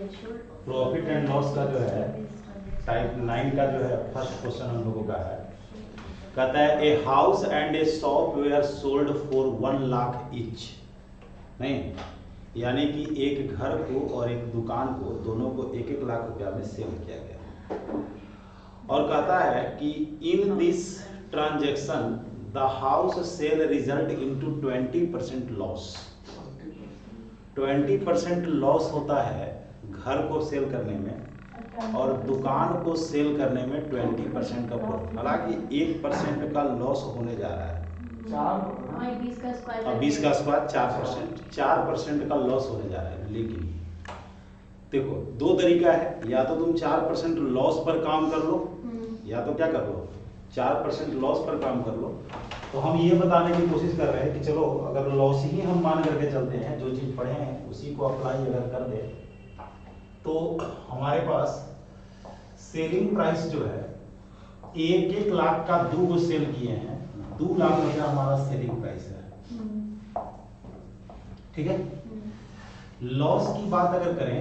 Profit and loss का जो है टाइप 9 का जो है फर्स्ट क्वेश्चन हम लोगों का है, कहता है a house and a shop where sold for 1 lakh each. नहीं, यानी कि एक घर को और एक दुकान को, दोनों को 1-1 लाख रुपया में सेल किया गया। और कहता है कि in this transaction the house sale result into 20% loss. 20% loss होता है घर को सेल करने में और दुकान को सेल करने में 20% का प्रॉफिट। हालांकि 1% का लॉस होने जा रहा है, 20 का स्क्वायर 4% का लॉस होने जा रहा है। लेकिन देखो दो तरीका है, या तो तुम 4% लॉस पर काम कर लो, या तो क्या कर लो 4% लॉस पर काम कर लो। तो हम ये बताने की कोशिश कर रहे हैं कि चलो अगर लॉस ही हम मान करके चलते हैं, जो चीज पढ़े हैं उसी को अप्लाई अगर कर दे तो हमारे पास सेलिंग प्राइस जो है 1-1 लाख का 2 को सेल किए हैं, 2 लाख रुपया हमारा सेलिंग प्राइस है। ठीक है। लॉस की बात अगर करें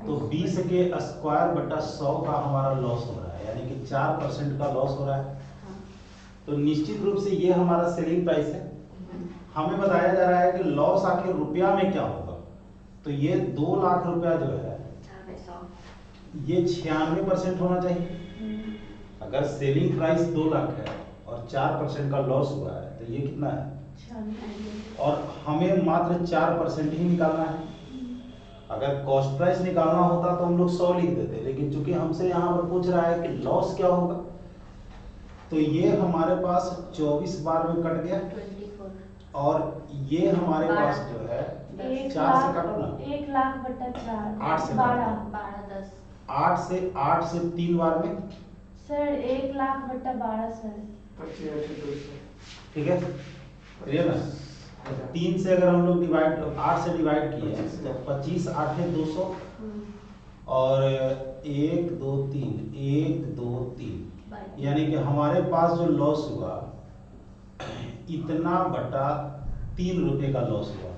तो 20 के स्क्वायर बटा 100 का हमारा लॉस हो रहा है, यानी कि 4% का लॉस हो रहा है। तो निश्चित रूप से ये हमारा सेलिंग प्राइस है। हमें बताया जा रहा है कि लॉस आखिर रुपया में क्या होगा, तो ये 2 लाख रुपया जो है ये 96% होना चाहिए। अगर सेलिंग प्राइस 2 लाख है और 4% का लॉस हुआ है तो ये कितना है, और हमें मात्र 4% ही निकालना है। अगर कॉस्ट प्राइस निकालना होता तो हम लोग 100 लिख देते, लेकिन चूंकि हमसे यहाँ पर पूछ रहा है कि लॉस क्या होगा, तो ये हमारे पास 24 बार में कट गया 24। और ये हमारे पास जो है 4 से काटो ना, 1 लाख बटा 4 8 से 12 8 से 3 बार में सर 1 लाख बटा 12 सर 25। ठीक है, क्लियर ना। 3 से अगर हम लोग डिवाइड 8 से डिवाइड किए तो 25 8 है 200 और 1 2 3 1 2 3, यानी कि हमारे पास जो लॉस हुआ इतना बटा 3 रुपए का लॉस हुआ।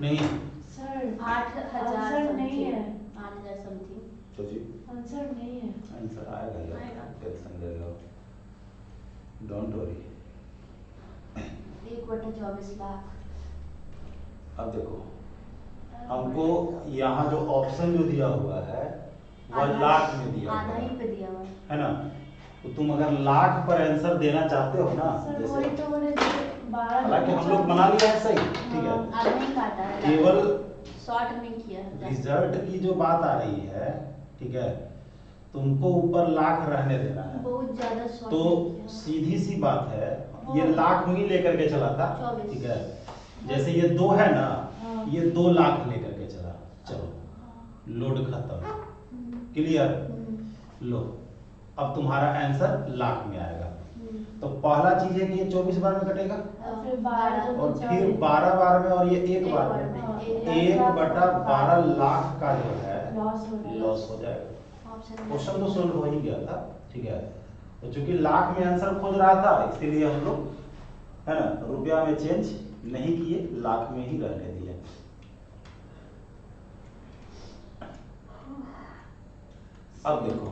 नहीं सर 8,000 नहीं है, 8,000 समथिंग। तो जी आंसर नहीं है। आंसर आएगा यार, टेंशन ले लो, डोंट वरी। 1/24 लाख। अब देखो हमको यहाँ जो ऑप्शन जो दिया हुआ है वह लाख में दिया हुआ आधा ही है, पे दिया हुआ है ना। तो तुम अगर लाख पर आंसर देना चाहते हो ना, सर जैसे वही तो मैंने 12 हालांकि हम लोग बना लिया है सही, ठीक है, आधा ही काटा है, केवल शॉर्ट नहीं किया है। रिजल्ट की जो बात आ रही है, ठीक है, तुमको ऊपर लाख रहने देना है। बहुत ज्यादा शॉर्ट तो नहीं किया। सीधी सी बात है, ये लाख में ही लेकर के चला था, 24। ठीक है। जैसे ये 2 है ना, ये 2 लाख लेकर के चला, चलो लोड खत्म, क्लियर। लो अब तुम्हारा आंसर लाख में आएगा। तो पहला चीज है कि ये 24 बार में कटेगा और फिर 12 और फिर 12 बार में, और ये 1 बार में, 1/12 लाख का जो है लॉस हो जाएगा। क्वेश्चन तो सोल्व हो ही गया था, ठीक है। तो चूंकि लाख में आंसर खोज रहा था, इसीलिए हम लोग, है ना, रुपया में चेंज नहीं किए, लाख में ही रहने दिए। अब देखो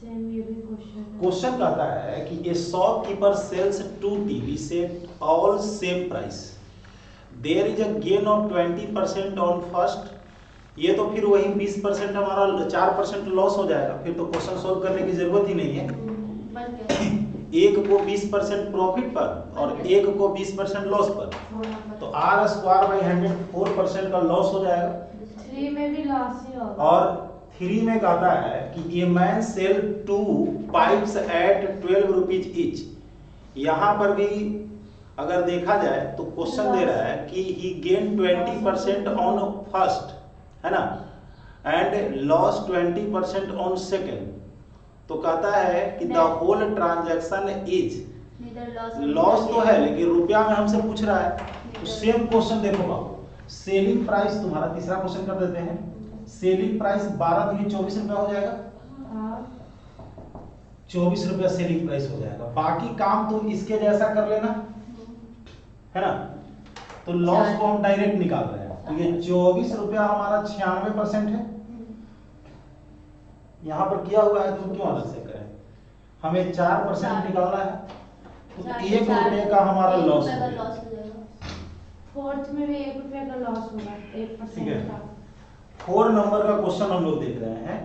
सेम ये भी क्वेश्चन कहता है कि a shopkeeper sells 2 TV set all same price, there is a gain of 20% on first. ये तो फिर वही 20% हमारा 4% लॉस हो जाएगा, फिर तो क्वेश्चन सोल्व करने की जरूरत ही नहीं है। बन गया। एक को 20% प्रॉफिट पर और एक को 20% लॉस पर, तो r स्क्वायर बाई 100 4% का लॉस हो जाएगा। 3 में भी लॉस ही होगा। और 3 में कहता है कि a man sell 2 pipes at 12 rupees each. यहाँ पर भी अगर देखा जाए तो क्वेश्चन दे रहा है कि ही गेन 20% ऑन फर्स्ट, है ना, एंड लॉस 20% ऑन सेकेंड। तो कहता है कि the whole transaction is loss तो है, लेकिन रुपया में हमसे पूछ रहा है। तो सेम क्वेश्चन देखो बाबू, सेलिंग प्राइस तुम्हारा तीसरा क्वेश्चन कर देते हैं। सेलिंग प्राइस 12 दूनी 24 रुपया हो जाएगा, 24 रुपया सेलिंग प्राइस हो जाएगा। बाकी काम तुम इसके जैसा कर लेना, है ना। तो लॉस को हम डायरेक्ट निकाल रहे हैं, तो ये 24 रुपया हमारा 96% है यहाँ पर किया हुआ है तो क्यों अलग से करें? हमें 4% निकालना है तो 1 रुपए का हमारा लॉस हो गया। लॉस हो जाएगा। फोर्थ में भी 1 रुपए का लॉस होगा, 1% का। 4 नंबर का क्वेश्चन हम लोग देख रहे हैं।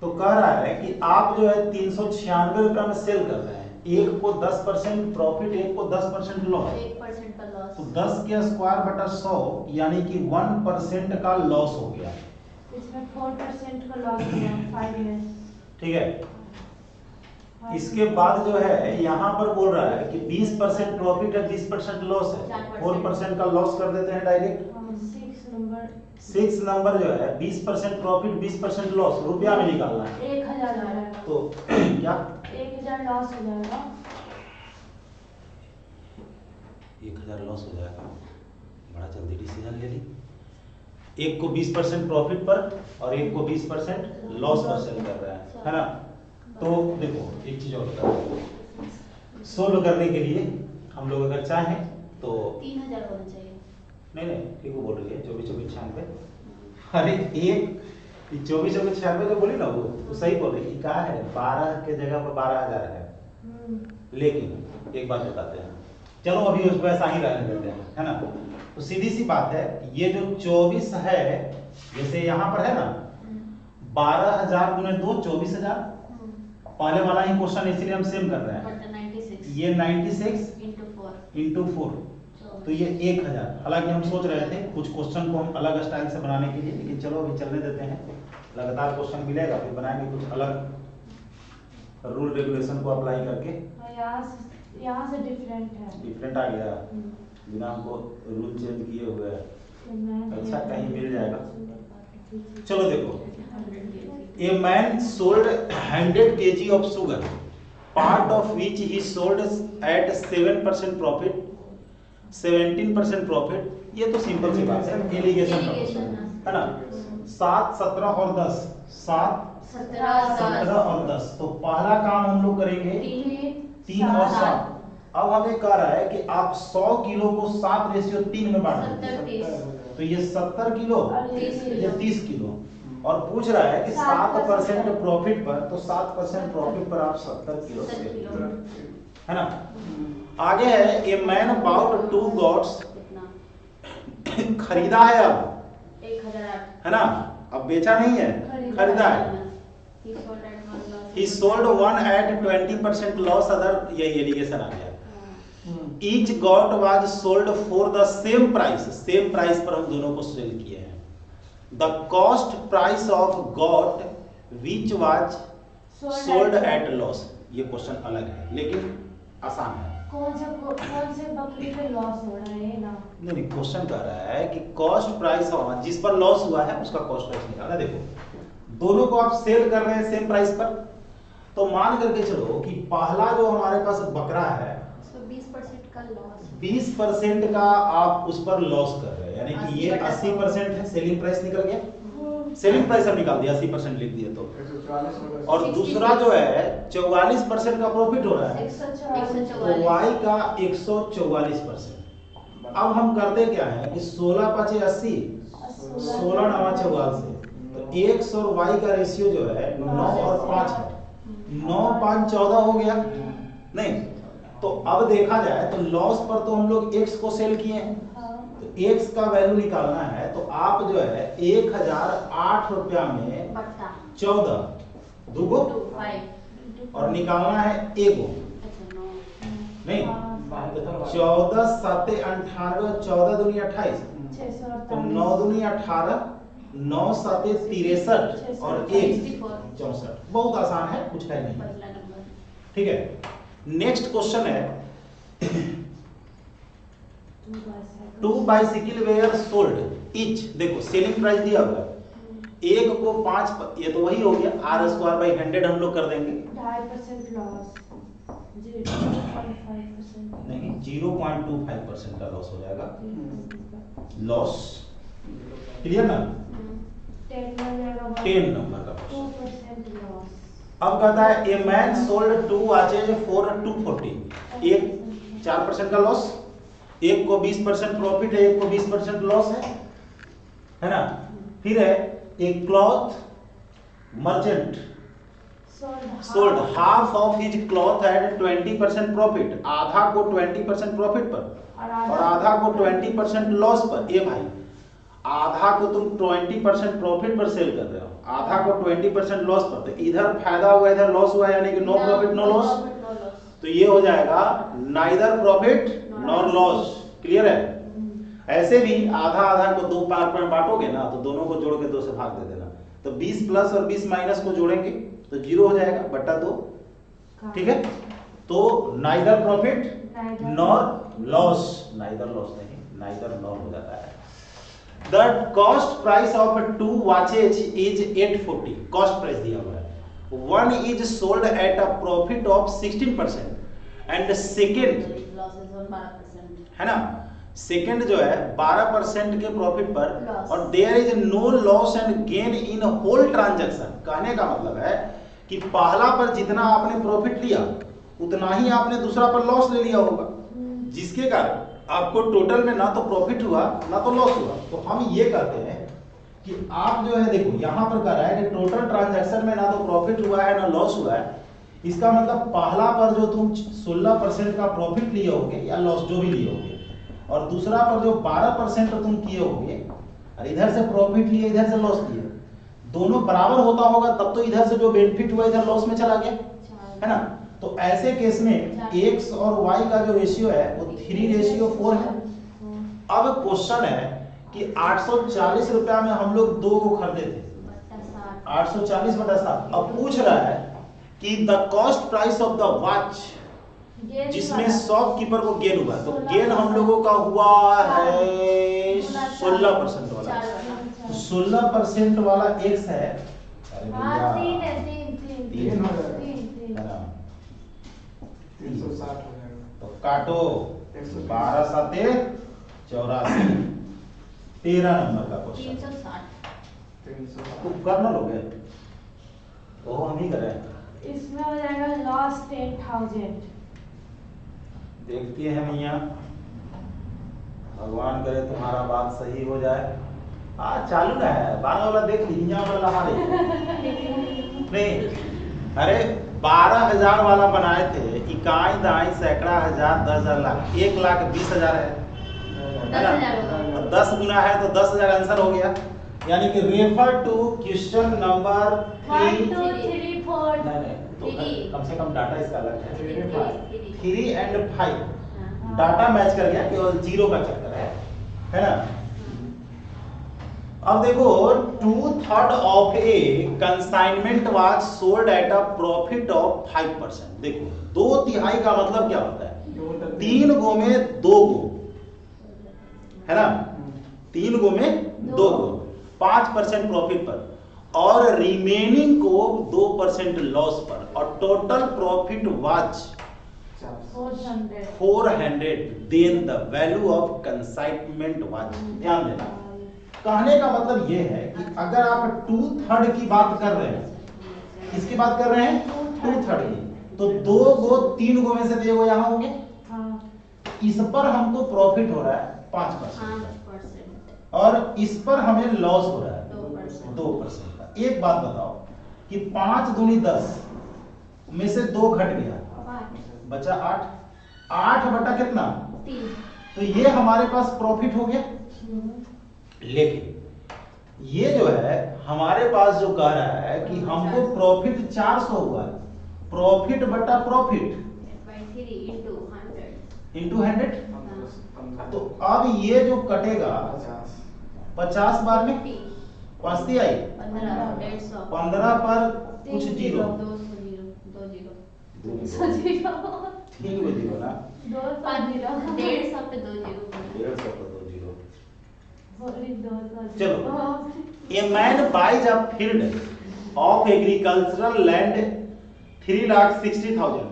तो कह रहा है कि आप जो है 396 रुपए में सेल कर रहे हैं, एक को 10% प्रॉफिट, एक को 10% लॉस। 1% का लॉस। तो 10 के स्क्वायर बटा 100 यानी कि 1% का लॉस हो गया। इसमें 4% का लॉस हुआ 5 में। ठीक है। इसके बाद जो है यहाँ पर बोल रहा है कि 20% प्रॉफिट है, 20% लॉस है, 4% का लॉस कर देते हैं डायरेक्ट। 6 नंबर जो है 20% प्रॉफिट 20% लॉस रुपया में निकालना है। 1000 आ जाएगा। तो क्या 1000 लॉस हो जाएगा। 1000 लॉस हो जाएगा। बड़ा जल्दी डिसीजन ले ली। एक को 20% प्रॉफिट पर और एक को 20% लॉस पर सेल कर रहा है ना। तो देखो एक चीज और बता दूं, सोल्व करने के लिए हम लोग अगर चाहें तो 3000 होना चाहिए। नहीं ठीक वो बोल रही है 2496। अरे एक 2496 जो बोली ना वो सही बोल रही है। क्या है 12 के जगह पर 12000 है। लेकिन एक बात बताते हैं, चलो अभी उस वैसा ही रहने देते हैं, है ना। तो सीधी सी बात है, ये जो 24 है जैसे यहाँ पर है ना 12000 गुने 2 24000। पहले वाला ही क्वेश्चन इसलिए हम सेम कर रहे हैं। 96 ये 96 into 4 तो ये 1000। हालांकि हम सोच रहे थे कुछ क्वेश्चन को हम अलग स्टाइल से बनाने के लिए, लेकिन चलो अभी चलने देते हैं। लगातार क्वेश्चन मिलेगा फिर बनाएंगे कुछ अलग रूल रेगुलेशन को अप्लाई करके। यहाँ से डिफरेंट आ गया बिना हमको रूल चेंज किए हुए। अच्छा कहीं मिल जाएगा। चलो देखो, A man sold 100 kg of sugar, part of which he sold at 7% profit, 17% profit। ये तो सिंपल सी बात है, एलिगेशन का क्वेश्चन है ना। 7, 17 और 10, 7, 17 और 10। तो पहला काम हम लोग करेंगे 3 और 7। अब हमें कह रहा है कि आप 100 किलो को 7:3 में बांट दीजिए। तो ये 70 किलो, ये 30 किलो। और पूछ रहा है कि 7% प्रॉफिट पर, तो 7% प्रॉफिट पर आप 70 किलो सेल, है ना। आगे है ए मैन बाउट 2 goats, खरीदा है अब 1008 है है ना, अब बेचा नहीं है, खरीदा है। He sold one at 20% loss, other ये एलिगेशन आ गया। Each goat was sold for the same price, same price पर हम दोनों को सेल किए हैं। The cost price of goat which was sold at loss, ये क्वेश्चन अलग है लेकिन आसान है। कौन से बकरी पे लॉस हो रहा है ना? नहीं क्वेश्चन कह रहा है कि कॉस्ट प्राइस ऑफ, जिस पर लॉस हुआ है उसका कॉस्ट प्राइस निकालना। देखो दोनों को आप सेल कर रहे हैं सेम प्राइस पर, तो मान करके चलो कि पहला जो हमारे पास बकरा है 20% का लॉस, 20% का आप उस पर लॉस कर रहे हैं, यानी कि ये 80% है, सेलिंग प्राइस निकल गया। सेलिंग प्राइस अब निकाल दिया, 80% लिख दिए तो। और दूसरा जो है 44% का प्रॉफिट हो रहा है, तो वाई का 144%। अब हम करते क्या है कि 16 5 80, 16 9 44, तो x और y का रेशियो जो है 9 और 5 है, 9 5 14 हो गया नहीं। तो अब देखा जाए तो लॉस पर तो हम लोग x को सेल किए हैं, तो x का वैल्यू निकालना है, तो आप जो है 1008 रुपया में 14 दूगो और निकालना है एगो नहीं, 14 7 98, 14 दूनी 28, तो 9 दूनी 18, 9 7 63 और 1 64। बहुत आसान है, कुछ है नहीं। ठीक है, नेक्स्ट क्वेश्चन है 2 बाइसिकल वेयर सोल्ड ईच। देखो सेलिंग प्राइस दिया हुआ है, एक को 5, ये तो वही हो गया r²/100 हम लोग कर देंगे। 2.5% लॉस, 0.5% नहीं 0.25% का लॉस हो जाएगा। लॉस क्लियर ना, 10 नंबर का क्वेश्चन। 2% लॉस। अब कहता है a man sold 2 watches for 240, एक 4% का लॉस, एक को 20% प्रॉफिट है, एक को 20% लॉस है ना। फिर है एक cloth merchant sold sold half of his cloth at 20% profit, आधा को 20% प्रॉफिट पर और आधा को 20% लॉस पर। ये भाई आधा को तुम 20% प्रॉफिट पर सेल कर रहे हो, आधा को 20% लॉस पर, तो इधर फायदा हुआ इधर लॉस हुआ, यानी कि नो प्रॉफिट नो लॉस। तो ये हो जाएगा neither profit nor loss. Clear है? ऐसे भी आधा आधा को दो पार्ट में बांटोगे ना तो दोनों को जोड़ के 2 से भाग दे देना, तो 20 प्लस और 20 माइनस को जोड़ेंगे तो 0 हो जाएगा बटा 2। ठीक है, तो neither profit nor loss, neither loss नहीं नाइदर नॉर हो जाता है। The cost price of 2 watches is 840, cost price दिया हुआ है। One is sold at a profit of 16% and second है ना, सेकेंड जो है 12% के प्रॉफिट पर और there is no loss and gain in whole transaction. कहने का मतलब है कि पहला पर जितना आपने प्रॉफिट लिया उतना ही आपने दूसरा पर लॉस ले लिया होगा, जिसके कारण आपको टोटल में ना तो प्रॉफिट हुआ ना तो लॉस हुआ। तो हम ये कहते हैं कि आप जो है देखो यहां पर कह रहा है कि टोटल ट्रांजैक्शन में ना तो प्रॉफिट हुआ है ना लॉस हुआ है। इसका मतलब पहला पर जो तुम 16% का प्रॉफिट लिए होगे या लॉस जो भी लिए होगे और दूसरा पर जो 12% तुम किए होगे और इधर से प्रॉफिट लिए इधर से लॉस लिए, दोनों बराबर होता होगा तब तो इधर से जो बेनिफिट हुआ इधर लॉस में चला गया, है ना। तो ऐसे केस में x और y का जो रेशियो है वो 3:4 है। अब क्वेश्चन है कि 840 रुपया में हम लोग 2 को खरीदे थे, 840/7। अब पूछ रहा है कि the cost price of the watch, जिसमें शॉपकीपर को गेन हुआ, तो गेन हम लोगों का हुआ है 16% वाला। 16% वाला x है, अरे भैया 3 हो जाएगा, 360 हो जाएगा। तो काटो 12 7 84, 13 नंबर का क्वेश्चन। 360 तुम करना लोगे वो हम ही करें। इसमें हो जाएगा लॉस 10,000। देखते हैं मियाँ, भगवान करे तुम्हारा बात सही हो जाए। चालू ना है बारह वाला, देख लीजिए वाला लहा रही नहीं। अरे 12,000 वाला बनाए थे, इकाई दाई सैकड़ा हजार 10,000 लाख, 1,20,000 है ना, 10 गुना है तो 10,000 आंसर हो गया। यानी कि रेफर टू क्वेश्चन नंबर 1 2 3 4 नहीं तो कम से कम डाटा इसका अलग है। 3 3 और 5 डाटा मैच कर गया, केवल 0 का चक्कर है ना। अब देखो 2/3 of A consignment was sold at a profit of 5%। देखो 2/3 का मतलब क्या होता है, 3 गो में 2 गो, है ना, 3 गो में 2 गो 5% प्रॉफिट पर और रिमेनिंग को 2% लॉस पर और total profit was 400। Then the value of consignment was. ध्यान देना, कहने का मतलब यह है कि अगर आप 2/3 की बात कर रहे हैं, किसकी बात कर रहे हैं, 2/3 की, तो 2 गो 3 गो में से 2 गो यहाँ होंगे, इस पर हमको प्रॉफिट हो रहा है 5% और इस पर हमें लॉस हो रहा है 2% का। एक बात बताओ कि 5 दूनी 10 में से 2 घट गया, बचा 8 बटा कितना, तो ये हमारे पास प्रॉफिट हो गया। लेकिन ये जो है हमारे पास जो कह रहा है कि हमको प्रॉफिट 400 हुआ है, प्रॉफिट बटा प्रॉफिट इंटू 100। तो अब ये जो कटेगा 50 बार में 5 आई 15 पर कुछ 0 3 को 0 ना, 150 पे 2 0 150 पर 2 0। चलो, a man buys a field of agricultural land 3,60,000।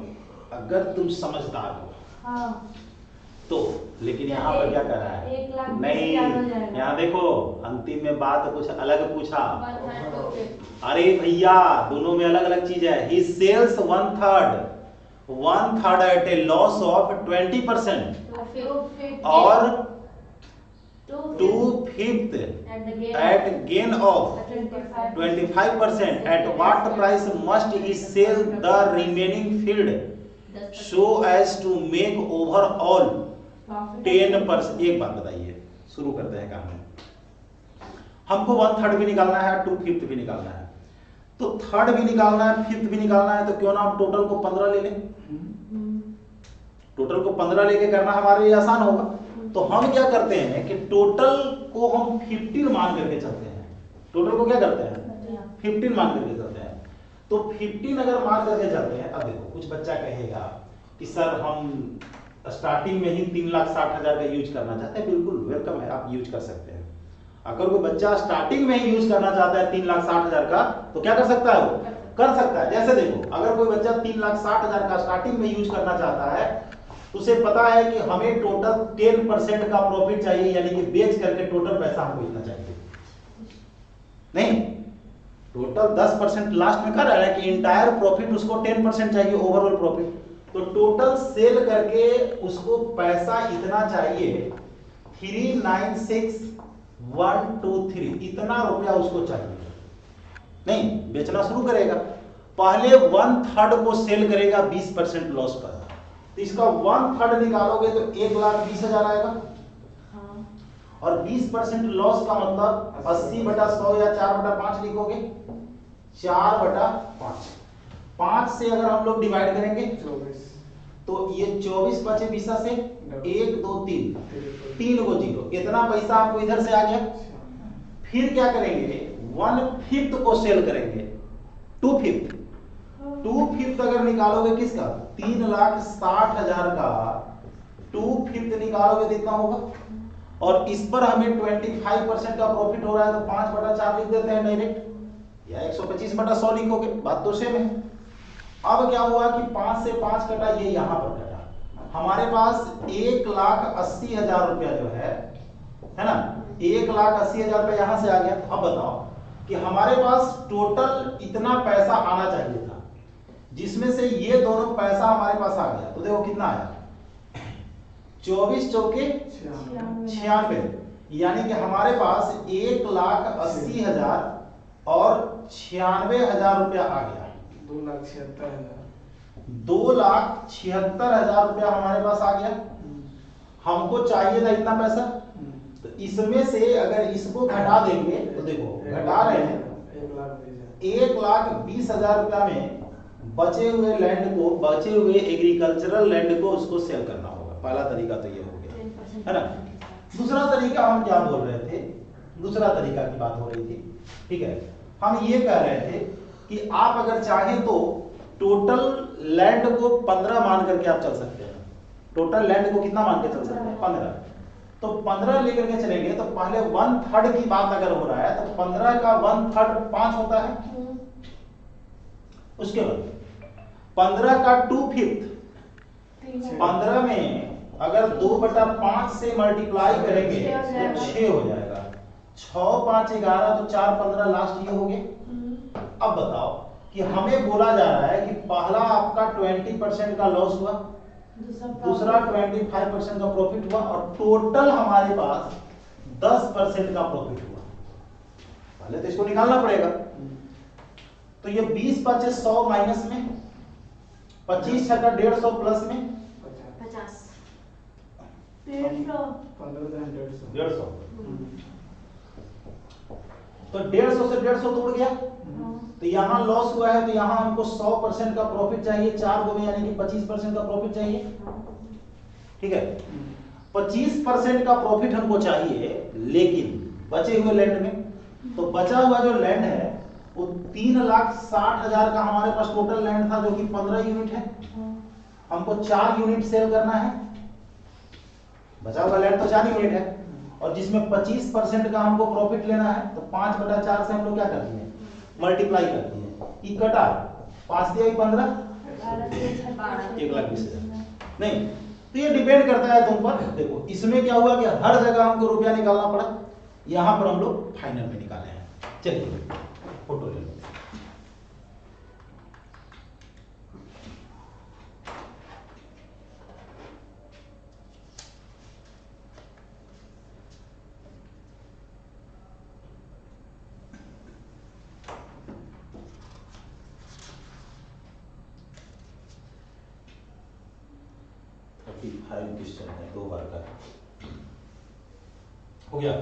अगर तुम समझदार हो तो, लेकिन यहाँ पर क्या कर रहा है, नहीं यहाँ देखो अंतिम में बात कुछ अलग पूछा। अरे भैया दोनों में अलग अलग चीज है। He sells 1/3 at a loss of 20% और 250 fifth At at gain of 25% at what price must he sell the remaining field so as to make overall 10%। एक बात बताइए, शुरू करते हैं कहानी। हमको 1/3 भी निकालना है, 2/5 भी निकालना है, तो थर्ड भी निकालना है, फिफ्थ भी निकालना है, तो क्यों ना हम टोटल को 15 ले लें। टोटल को 15 लेके करना हमारे लिए आसान होगा। तो हम क्या करते हैं कि टोटल को हम 15 मान करके चलते हैं। टोटल को क्या करते हैं, 15 मान करके चलते हैं। तो 15 अगर मान करके चलते हैं, अब देखो कुछ बच्चा कहेगा कि सर हम स्टार्टिंग में ही 3,60,000 का यूज करना चाहते हैं। बिल्कुल वेलकम है, आप यूज कर सकते हैं। अगर कोई बच्चा स्टार्टिंग में ही यूज करना चाहता है 3,60,000 का, तो क्या कर सकता है, वो कर सकता है। जैसे देखो, अगर कोई बच्चा 3,60,000 का स्टार्टिंग में यूज करना चाहता है, उसे पता है कि हमें टोटल 10% का प्रॉफिट चाहिए, यानी कि बेच करके टोटल पैसा हमको इतना चाहिए। नहीं, टोटल 10% लास्ट में कर रहा है कि इंटायर प्रॉफिट उसको 10% चाहिए, ओवरऑल प्रॉफिट। तो टोटल सेल करके उसको पैसा इतना चाहिए, 396,123, इतना रुपया उसको चाहिए। नहीं, बेचना शुरू करेगा, पहले 1/3 को सेल करेगा 20% लॉस पर। तो इसका 1/3 निकालोगे तो 1,20,000 आएगा। और 20% लॉस का मतलब 80/100 या 4/5 लिखोगे, 4/5। 5 से अगर हम लोग डिवाइड करेंगे 24, तो ये 24 बचे 20 से 1 2 3 3 को 0, इतना पैसा आपको इधर से आ गया। फिर क्या करेंगे, 1/5 को सेल करेंगे, 2/5। 2/5 अगर निकालोगे किसका, 3,60,000 का 2/5 निकालोगे तो इतना होगा। और इस पर हमें 25% का प्रॉफिट हो रहा है, तो 5/4 लिख देते हैं डायरेक्ट, या 125/100 लिखोगे, बात तो सेम है। अब क्या हुआ कि 5 से 5 कटा, ये यहां पर कटा। हमारे पास 1,80,000 रुपया जो है ना, 1,80,000 रुपया यहां से आ गया। अब बताओ कि हमारे पास टोटल इतना पैसा आना चाहिए था, जिसमें से ये दोनों पैसा हमारे पास आ गया। तो देखो कितना आया, 24 चौके 96, यानी कि हमारे पास 1,80,000 और 96,000 रुपया आ गया। 2,76,000 रुपया हमारे पास आ गया। हमको चाहिए था इतना पैसा, तो इसमें से अगर इसको घटा देंगे तो देखो घटा रहे हैं, 1,20,000 रुपया में बचे हुए लैंड को, बचे हुए एग्रीकल्चरल लैंड को उसको सेल करना होगा। पहला तरीका तो ये हो गया, है ना। दूसरा तरीका हम क्या बोल रहे थे, दूसरा तरीका की बात हो रही थी, ठीक है। हम ये कह रहे थे कि आप अगर चाहें तो टोटल लैंड को 15 मान करके आप चल सकते हैं। टोटल लैंड को कितना मान के चल सकते हैं, 15। तो 15 लेकर के चलेंगे, तो पहले 1/3 की बात अगर हो रहा है, तो 15 का 1/3 5 होता है। उसके बाद 15 का 2/5, 15 में अगर 2/5 से मल्टीप्लाई करेंगे तो 6 हो जाएगा। 6 5 11, तो 4 15 लास्ट ये हो गए। अब बताओ कि हमें बोला जा रहा है कि पहला आपका 20% का लॉस हुआ, दूसरा 25% का प्रॉफिट हुआ, और टोटल हमारे पास 10% का प्रॉफिट हुआ। पहले तो इसको निकालना पड़ेगा। तो ये 20 बचे 100 माइनस में, 25 छक्का 150 प्लस में 50, 150। तो 150 से 150 तो उड़ गया। तो यहाँ लॉस हुआ है, तो यहाँ हमको 100% का प्रॉफिट चाहिए, 4 गुने यानी कि 25% का प्रॉफिट चाहिए, ठीक है। 25% का प्रॉफिट हमको चाहिए, लेकिन बचे हुए लैंड में, तो बचा हुआ जो लैंड है वो 3,60,000 का हमारे पास टोटल लैंड था, जो कि 15 यूनिट है। हमको 4 यूनिट सेल करना है, बचा हुआ लैंड तो 4 यूनिट है, और जिसमें 25% का हमको प्रॉफिट लेना है। तो 5/4 से हम लोग क्या करते हैं, मल्टीप्लाई करते हैं। ई कटा 5 दिया 15, 1,20,000। नहीं, तो ये डिपेंड करता है तुम पर। देखो इसमें क्या हुआ कि हर जगह हमको रुपया निकालना पड़ा, यहां पर हम लोग फाइनल में निकाले हैं। चलिए फोटो ले लो। 18 क्वेश्चन है, 2 बार का हो गया।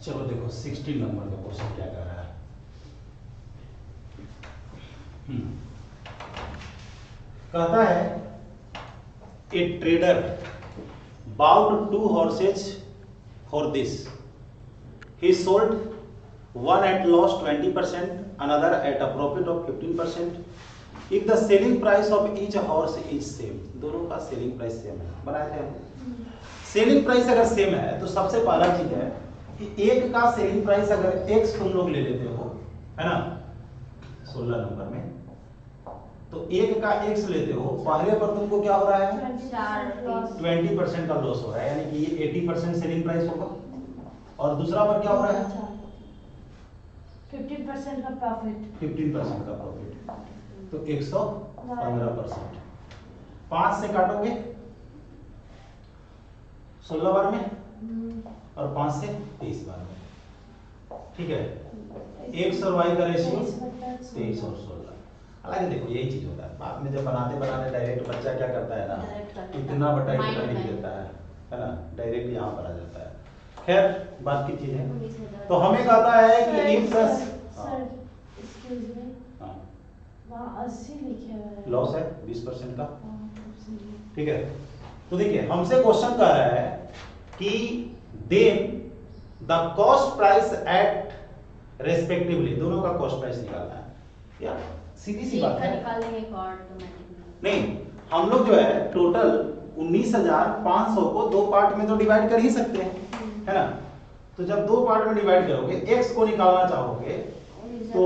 चलो देखो 16 नंबर का क्वेश्चन क्या कर रहा है। कहता है ए trader bought 2 horses for this. He sold one at loss 20%, another at a profit of 15%. If the selling price of each horse is same, दोनों का सेलिंग प्राइस सेम है, बनाए थे हम। सेलिंग प्राइस अगर सेम है तो सबसे पहला चीज है कि एक का सेलिंग प्राइस अगर x तुम लोग ले लेते हो, है ना, 16 नंबर में, तो एक का x लेते हो, पहले पर तुमको क्या हो रहा है, 20% का लॉस हो रहा है, यानी कि ये 80% सेलिंग प्राइस होगा, और दूसरा पर क्या हो रहा है, 15% का प्रॉफिट, 15% का प्रॉफिट, तो 115%। 5 से काटोगे 16 बार में और 5 से 23 बार में, ठीक है। x और y का रेशियो 23 और 16। हालांकि देखो यही चीज होता है, बाद में जब बनाते बनाते डायरेक्ट बच्चा क्या करता है ना, इतना बटा इतना लिख देता है ना, डायरेक्ट यहाँ पर आ जाता है। खैर बात की चीज है, तो हमें कहता है कि if वहाँ 80 लिखे हुए हैं, लॉस है 20% का, ठीक है। तो देखिए हमसे क्वेश्चन कर रहा है कि then the cost price at respectively, दोनों का कॉस्ट प्राइस निकालना है यार, सीधी सी बात है। नहीं, हम लोग जो है टोटल 19,500 को 2 पार्ट में तो डिवाइड कर ही सकते हैं, है ना। तो जब 2 पार्ट में डिवाइड करोगे, x को निकालना चाहोगे तो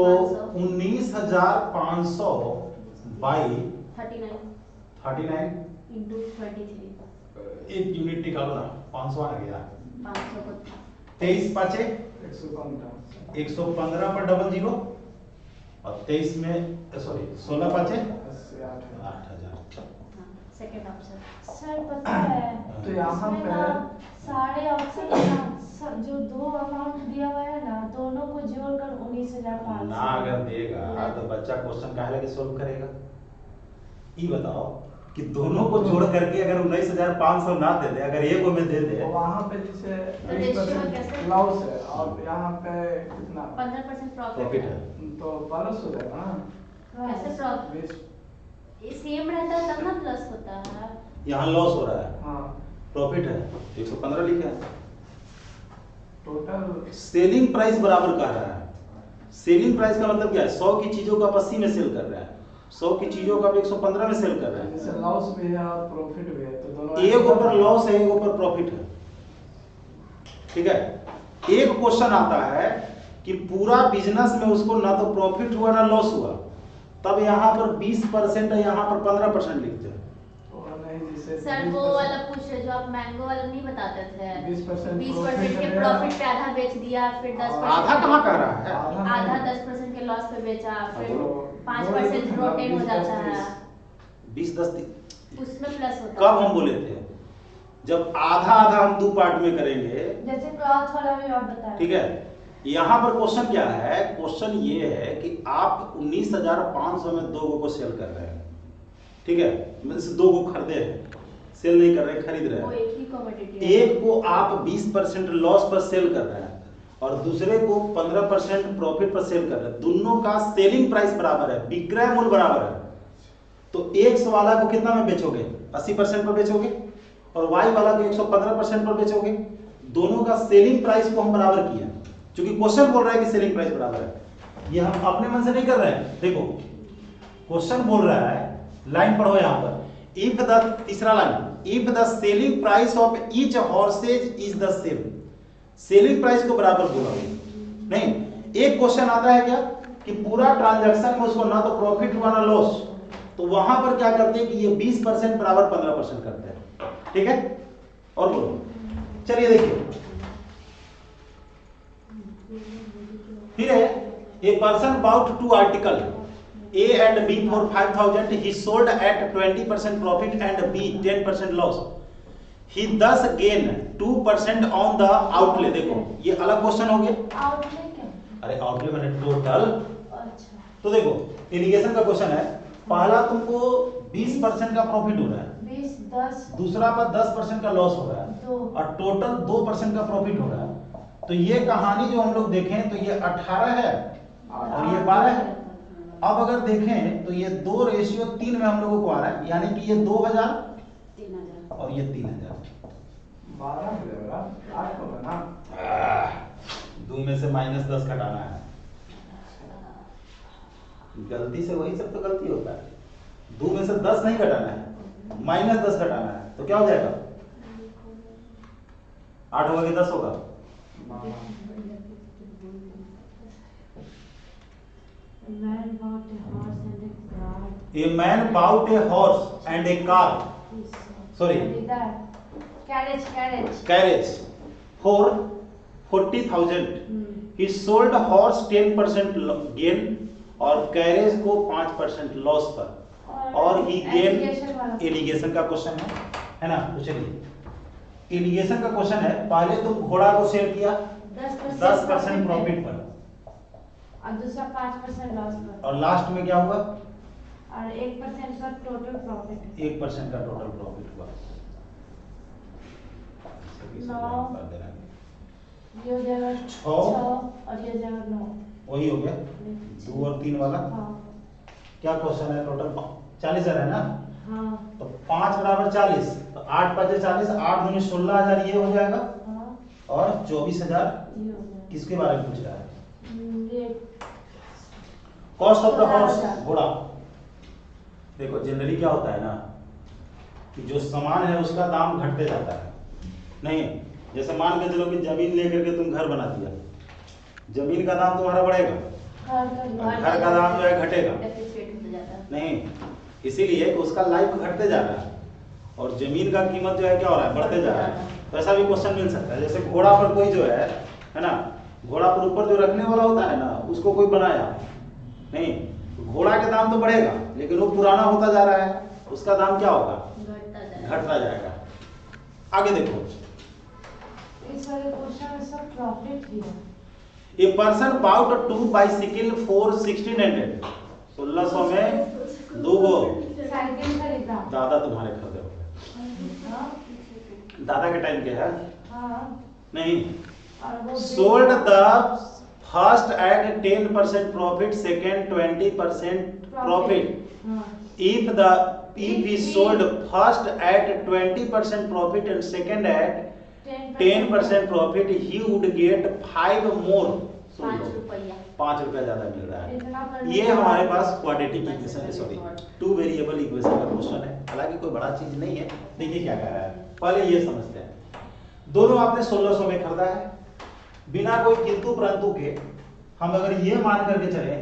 19,500 बाई 39 into 23, एक यूनिट निकालो ना, 500 आ गया, 500 को 23 पाँचे 115 115 पर डबल जीरो, और 23 में सॉरी 16 पाँचे 8,000। Second option. सर पता है तो यहाँ इसमें पे ना सारे ऑप्शन जो 2 अमाउंट दिया हुआ है ना, दोनों को जोड़कर 19,500 ना अगर देगा तो बच्चा क्वेश्चन काहे लगे सोल्व करेगा, ये बताओ कि दोनों को जोड़ करके अगर 19,500 ना दे दे, अगर एक में दे दे, वहाँ पे जैसे रेशियो कैसे? 20% लॉस है और यहाँ पे कितना 15% प्रॉफिट प्रॉफिट है। तो प्लस हो जाएगा ना। कैसे प्रॉफिट? 20 ये सेम रहता है तब ना प्लस होता है। यहाँ लॉस हो रहा है, हाँ प्रॉफिट है, 115 लिखा है। टोटल सेलिंग प्राइस बराबर कर रहा है, सेलिंग प्राइस का मतलब क्या है, 100 की चीजों का 80 में सेल कर रहा है, 100 की चीजों का 115 में सेल कर रहा है। जैसे लॉस भी है और प्रॉफिट भी है, तो दोनों एक ऊपर लॉस है, एक ऊपर प्रॉफिट है, ठीक है। एक क्वेश्चन आता है कि पूरा बिजनेस में उसको ना तो प्रॉफिट हुआ ना लॉस हुआ, तब यहाँ पर 20% है, यहाँ पर 15% लिखते हैं। और नहीं जिसे सर वो वाला पूछ रहे जो आप मैंगो वाला नहीं बताते थे 20% 20% के profit प्रॉफिट पे आधा बेच दिया, फिर 10% आधा कहाँ कह रहा है? आधा 10% के लॉस पे बेचा, फिर तो 5% रोटेन हो जाता है, 20-10 उसमें प्लस होता कब हम बोले थे? जब आधा आधा हम दो पार्ट में करेंगे, जैसे क्लॉथ वाला भी आप बताए। ठीक है। यहाँ पर क्वेश्चन क्या है? क्वेश्चन ये है कि आप 19,500 में दो को सेल कर रहे हैं, ठीक है, मतलब से दो को खरीदे हैं, सेल नहीं कर रहे, खरीद रहे वो हैं। एक ही कमोडिटी है। एक को आप 20% लॉस पर सेल कर रहे हैं और दूसरे को 15% प्रॉफिट पर सेल कर रहे हैं। दोनों का सेलिंग प्राइस बराबर है, विक्रय मूल्य बराबर है। तो एक्स वाला को कितना में बेचोगे? 80% पर बेचोगे और वाई वाला को 115% पर बेचोगे। दोनों का सेलिंग प्राइस को हम बराबर किया, क्योंकि क्वेश्चन बोल रहा है कि सेलिंग प्राइस बराबर है। ये हम अपने मन से नहीं कर रहे हैं। देखो क्वेश्चन बोल रहा है, लाइन पढ़ो यहाँ पर, इफ द, तीसरा line, if the selling price of each horse's is the same. Selling price को बराबर बोला नहीं। एक क्वेश्चन आता है क्या कि पूरा ट्रांजैक्शन में उसको ना तो प्रॉफिट हुआ ना लॉस, तो वहां पर क्या करते हैं कि ये 20% बराबर 15% करते हैं, ठीक है। और बोलो, चलिए देखिए फिर है, a person bought two article A and B for 5,000, he sold at 20% profit and B 10% loss. He thus gain 2% on the outlay। देखो ये अलग क्वेश्चन हो गया। आउटले क्या? अरे आउटले मैंने टोटल। अच्छा। तो देखो इरिगेशन का क्वेश्चन है, पहला तुमको 20% का प्रॉफिट हो रहा है, 20 10 दूसरा पर 10% का लॉस हो रहा है 2 और टोटल 2% का प्रॉफिट हो रहा है। तो ये कहानी जो हम लोग देखें तो ये 18 है और ये 12 है। अब अगर देखें तो ये 2:3 में हम लोगों को आ रहा है, यानी कि ये 2000 और ये 3000। 12 हो जाएगा, 8 होगा ना। 2 में से -10 घटाना है, गलती से वही सब तो गलती होता है। 2 में से 10 नहीं घटाना है, -10 घटाना है, तो क्या हो जाएगा? 8 होगा कि 10 होगा? Man bought a horse and a car. A man bought a horse and a car, sorry, carriage for 40,000. He sold horse 10% gain और carriage को 5% लॉस पर, और he gain, इरिगेशन का क्वेश्चन है ना। तो चलिए इरिगेशन का क्वेश्चन है, पहले तुम घोड़ा को सेल किया 10% प्रॉफिट पर और दूसरा 5% लॉस पर, और लास्ट में क्या हुआ? और 1% का टोटल प्रॉफिट। 1% का टोटल प्रॉफिट हुआ। ये हो जाएगा 6 और ये हो जाएगा 9। वही हो गया 2 और 3 वाला। हाँ क्या क्वेश्चन है? टोटल 40,000 है ना। हाँ तो 5 बराबर 40, तो 8 5 40, 8 दूनी 16,000 ये हो जाएगा हाँ और 24,000 ये हो जाएगा। किसके बारे में पूछ रहा है? ये कॉस्ट ऑफ द 16,000। हॉर्स, घोड़ा। देखो जनरली क्या होता है ना कि जो सामान है उसका दाम घटते जाता है। नहीं, जैसे मान के चलो कि जमीन लेकर के तुम घर बना दिया, जमीन का दाम तुम्हारा बढ़ेगा, घर का दाम जो है घटेगा नहीं, इसीलिए कि उसका लाइफ घटते जा रहा है और जमीन का कीमत जो है क्या हो रहा है? बढ़ते जा रहा है। तो ऐसा भी क्वेश्चन मिल सकता है, जैसे घोड़ा पर कोई जो है ना, घोड़ा पर ऊपर जो रखने वाला होता है ना, उसको कोई बनाया नहीं, घोड़ा के दाम तो बढ़ेगा लेकिन वो पुराना होता जा रहा है, उसका दाम क्या होगा? घटता जाएगा। आगे देखो, इस वाले क्वेश्चन में सब प्रॉफिट ही है। A person bought 2 bicycle for 1600, 1600 में 2 गो साइकिल खरीदा। दादा तुम्हारे खरीदे होंगे, हाँ दादा के टाइम के है हाँ नहीं। और वो sold the first at 10% profit, second 20% profit. हाँ If he sold first at 20% profit and second at 10% profit, he would get 5 more. 5 रुपया 5 रुपया ज्यादा मिल रहा इतना है। करने ये के हमारे बाद- पास क्वाड्रेटिक इक्वेशन है, सॉरी 2 वेरिएबल इक्वेशन का क्वेश्चन है, हालांकि कोई बड़ा चीज नहीं है। देखिए क्या कह रहा है, पहले ये समझते हैं। दोनों आपने 1600 में खरीदा है, बिना कोई किंतु परंतु के हम अगर ये मान करके चले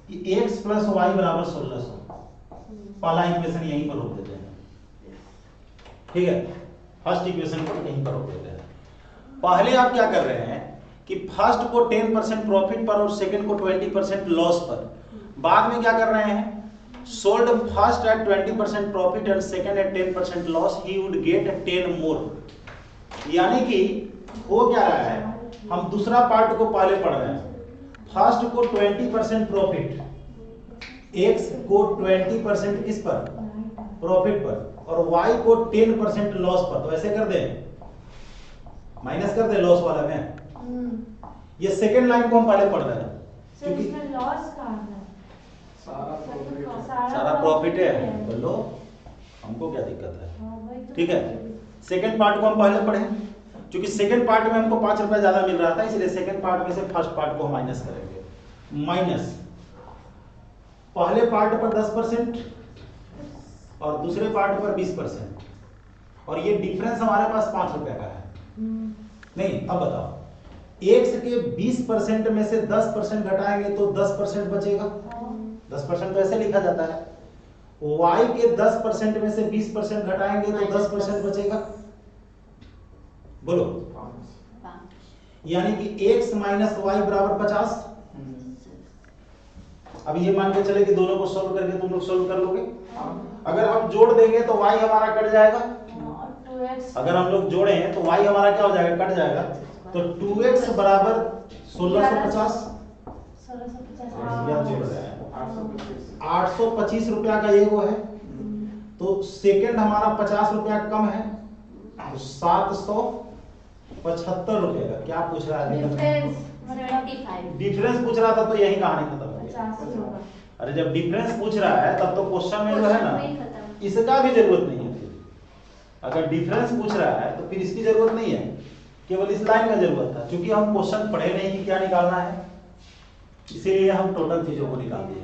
कि x प्लस वाई बराबर 1600। पहला इक्वेशन यहीं पर रोक देते हैं, ठीक है, फर्स्ट इक्वेशन को यहीं पर रोक देते हैं। पहले आप क्या कर रहे हैं कि फर्स्ट को 10% प्रॉफिट पर और सेकंड को 20% लॉस पर, बाद में क्या कर रहे हैं, sold first at 20% profit and second at 10% loss, he would get 10 more. यानी कि हो क्या रहा है, हम दूसरा पार्ट को पहले पढ़ रहे हैं। फर्स्ट को 20% प्रॉफिट, x को 20% किस पर, प्रॉफिट पर, और y को 10% लॉस पर। तो ऐसे कर दें, माइनस कर दे लॉस वाला में। ये सेकंड लाइन को हम पहले पढ़ रहे हैं क्योंकि इसमें लॉस का है, सारा प्रॉफिट है। बोलो हमको क्या दिक्कत है, ठीक है। सेकंड पार्ट को हम पहले पढ़े, क्योंकि सेकंड पार्ट में हमको 5 रुपए ज्यादा मिल रहा था, इसलिए सेकंड पार्ट में से फर्स्ट पार्ट को हम माइनस करेंगे। माइनस पहले पार्ट पर 10% और दूसरे पार्ट पर 20%, और ये डिफरेंस हमारे पास 5 रुपए का है। नहीं, अब बताओ, x के 20% में से 10% घटाएंगे तो 10% बचेगा, 10% तो ऐसे लिखा जाता है। y के 10% में से 20% घटाएंगे तो 10% बचेगा, बोलो। यानी कि x माइनस वाई बराबर 50। अब ये मान के चले कि दोनों को सोल्व करके तुम लोग सोल्व कर लोगे। अगर हम जोड़ देंगे तो y हमारा कट जाएगा, अगर हम लोग जोड़े हैं तो y हमारा क्या हो जाएगा, कट जाएगा। तो 2x बराबर 1650, जोड़ रहे हैं 825 रुपया का ये वो है। तो सेकंड हमारा 50 रुपया कम है, तो 775 रुपए का क्या पूछ रहा है, डिफरेंस पूछ रहा था, तो यही कहानी खत्म हो गई। अरे जब डिफरेंस पूछ रहा है तब तो क्वेश्चन में जो है ना, इसका भी जरूरत नहीं है। अगर डिफरेंस पूछ रहा है तो फिर इसकी जरूरत नहीं है, केवल इस लाइन का जरूरत था। क्योंकि हम क्वेश्चन पढ़े नहीं कि क्या निकालना है, इसीलिए हम टोटल चीजों को निकाल दिए।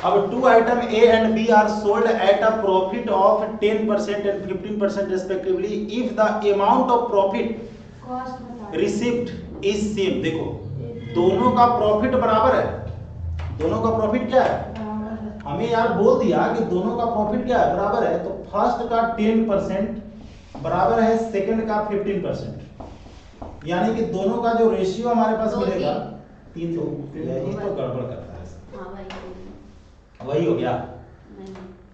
अब 2 item A and B are sold at a profit of 10% and 15% respectively if the amount of profit received is same। देखो दोनों का प्रॉफिट बराबर है, दोनों का प्रॉफिट क्या है, हमें यार बोल दिया कि दोनों का प्रॉफिट क्या है, बराबर है। तो फर्स्ट का 10% बराबर है सेकंड का 15%, यानी कि दोनों का जो रेशियो हमारे पास मिलेगा 3 2। यही तो गड़बड़ करता है, वही हो गया।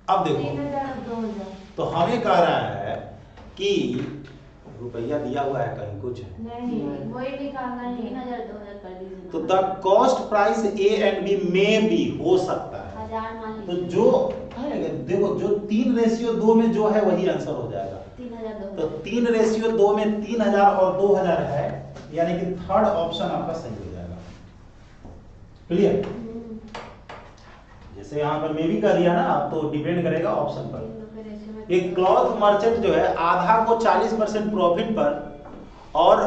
अब देखो, तो हमें कह रहा है कि रुपया दिया हुआ है कहीं कुछ नहीं, वही निकालना है। 3000 2000 कर दीजिए। तो the cost price A and B में भी हो सकता है। 1000 मान तो लीजिए। जो देखो जो 3:2 में जो है वही आंसर हो जाएगा। 3000 तो 3:2 में 3000 और 2000 है, यानी कि थर्ड ऑप्शन आपका सही हो जाएगा। क्लियर? जैसे यहाँ पर मैं भी कर दिया ना, अब तो डिपेंड करेगा ऑप्शन पर। एक क्लॉथ मर्चेंट जो है आधा को 40% प्रॉफिट पर और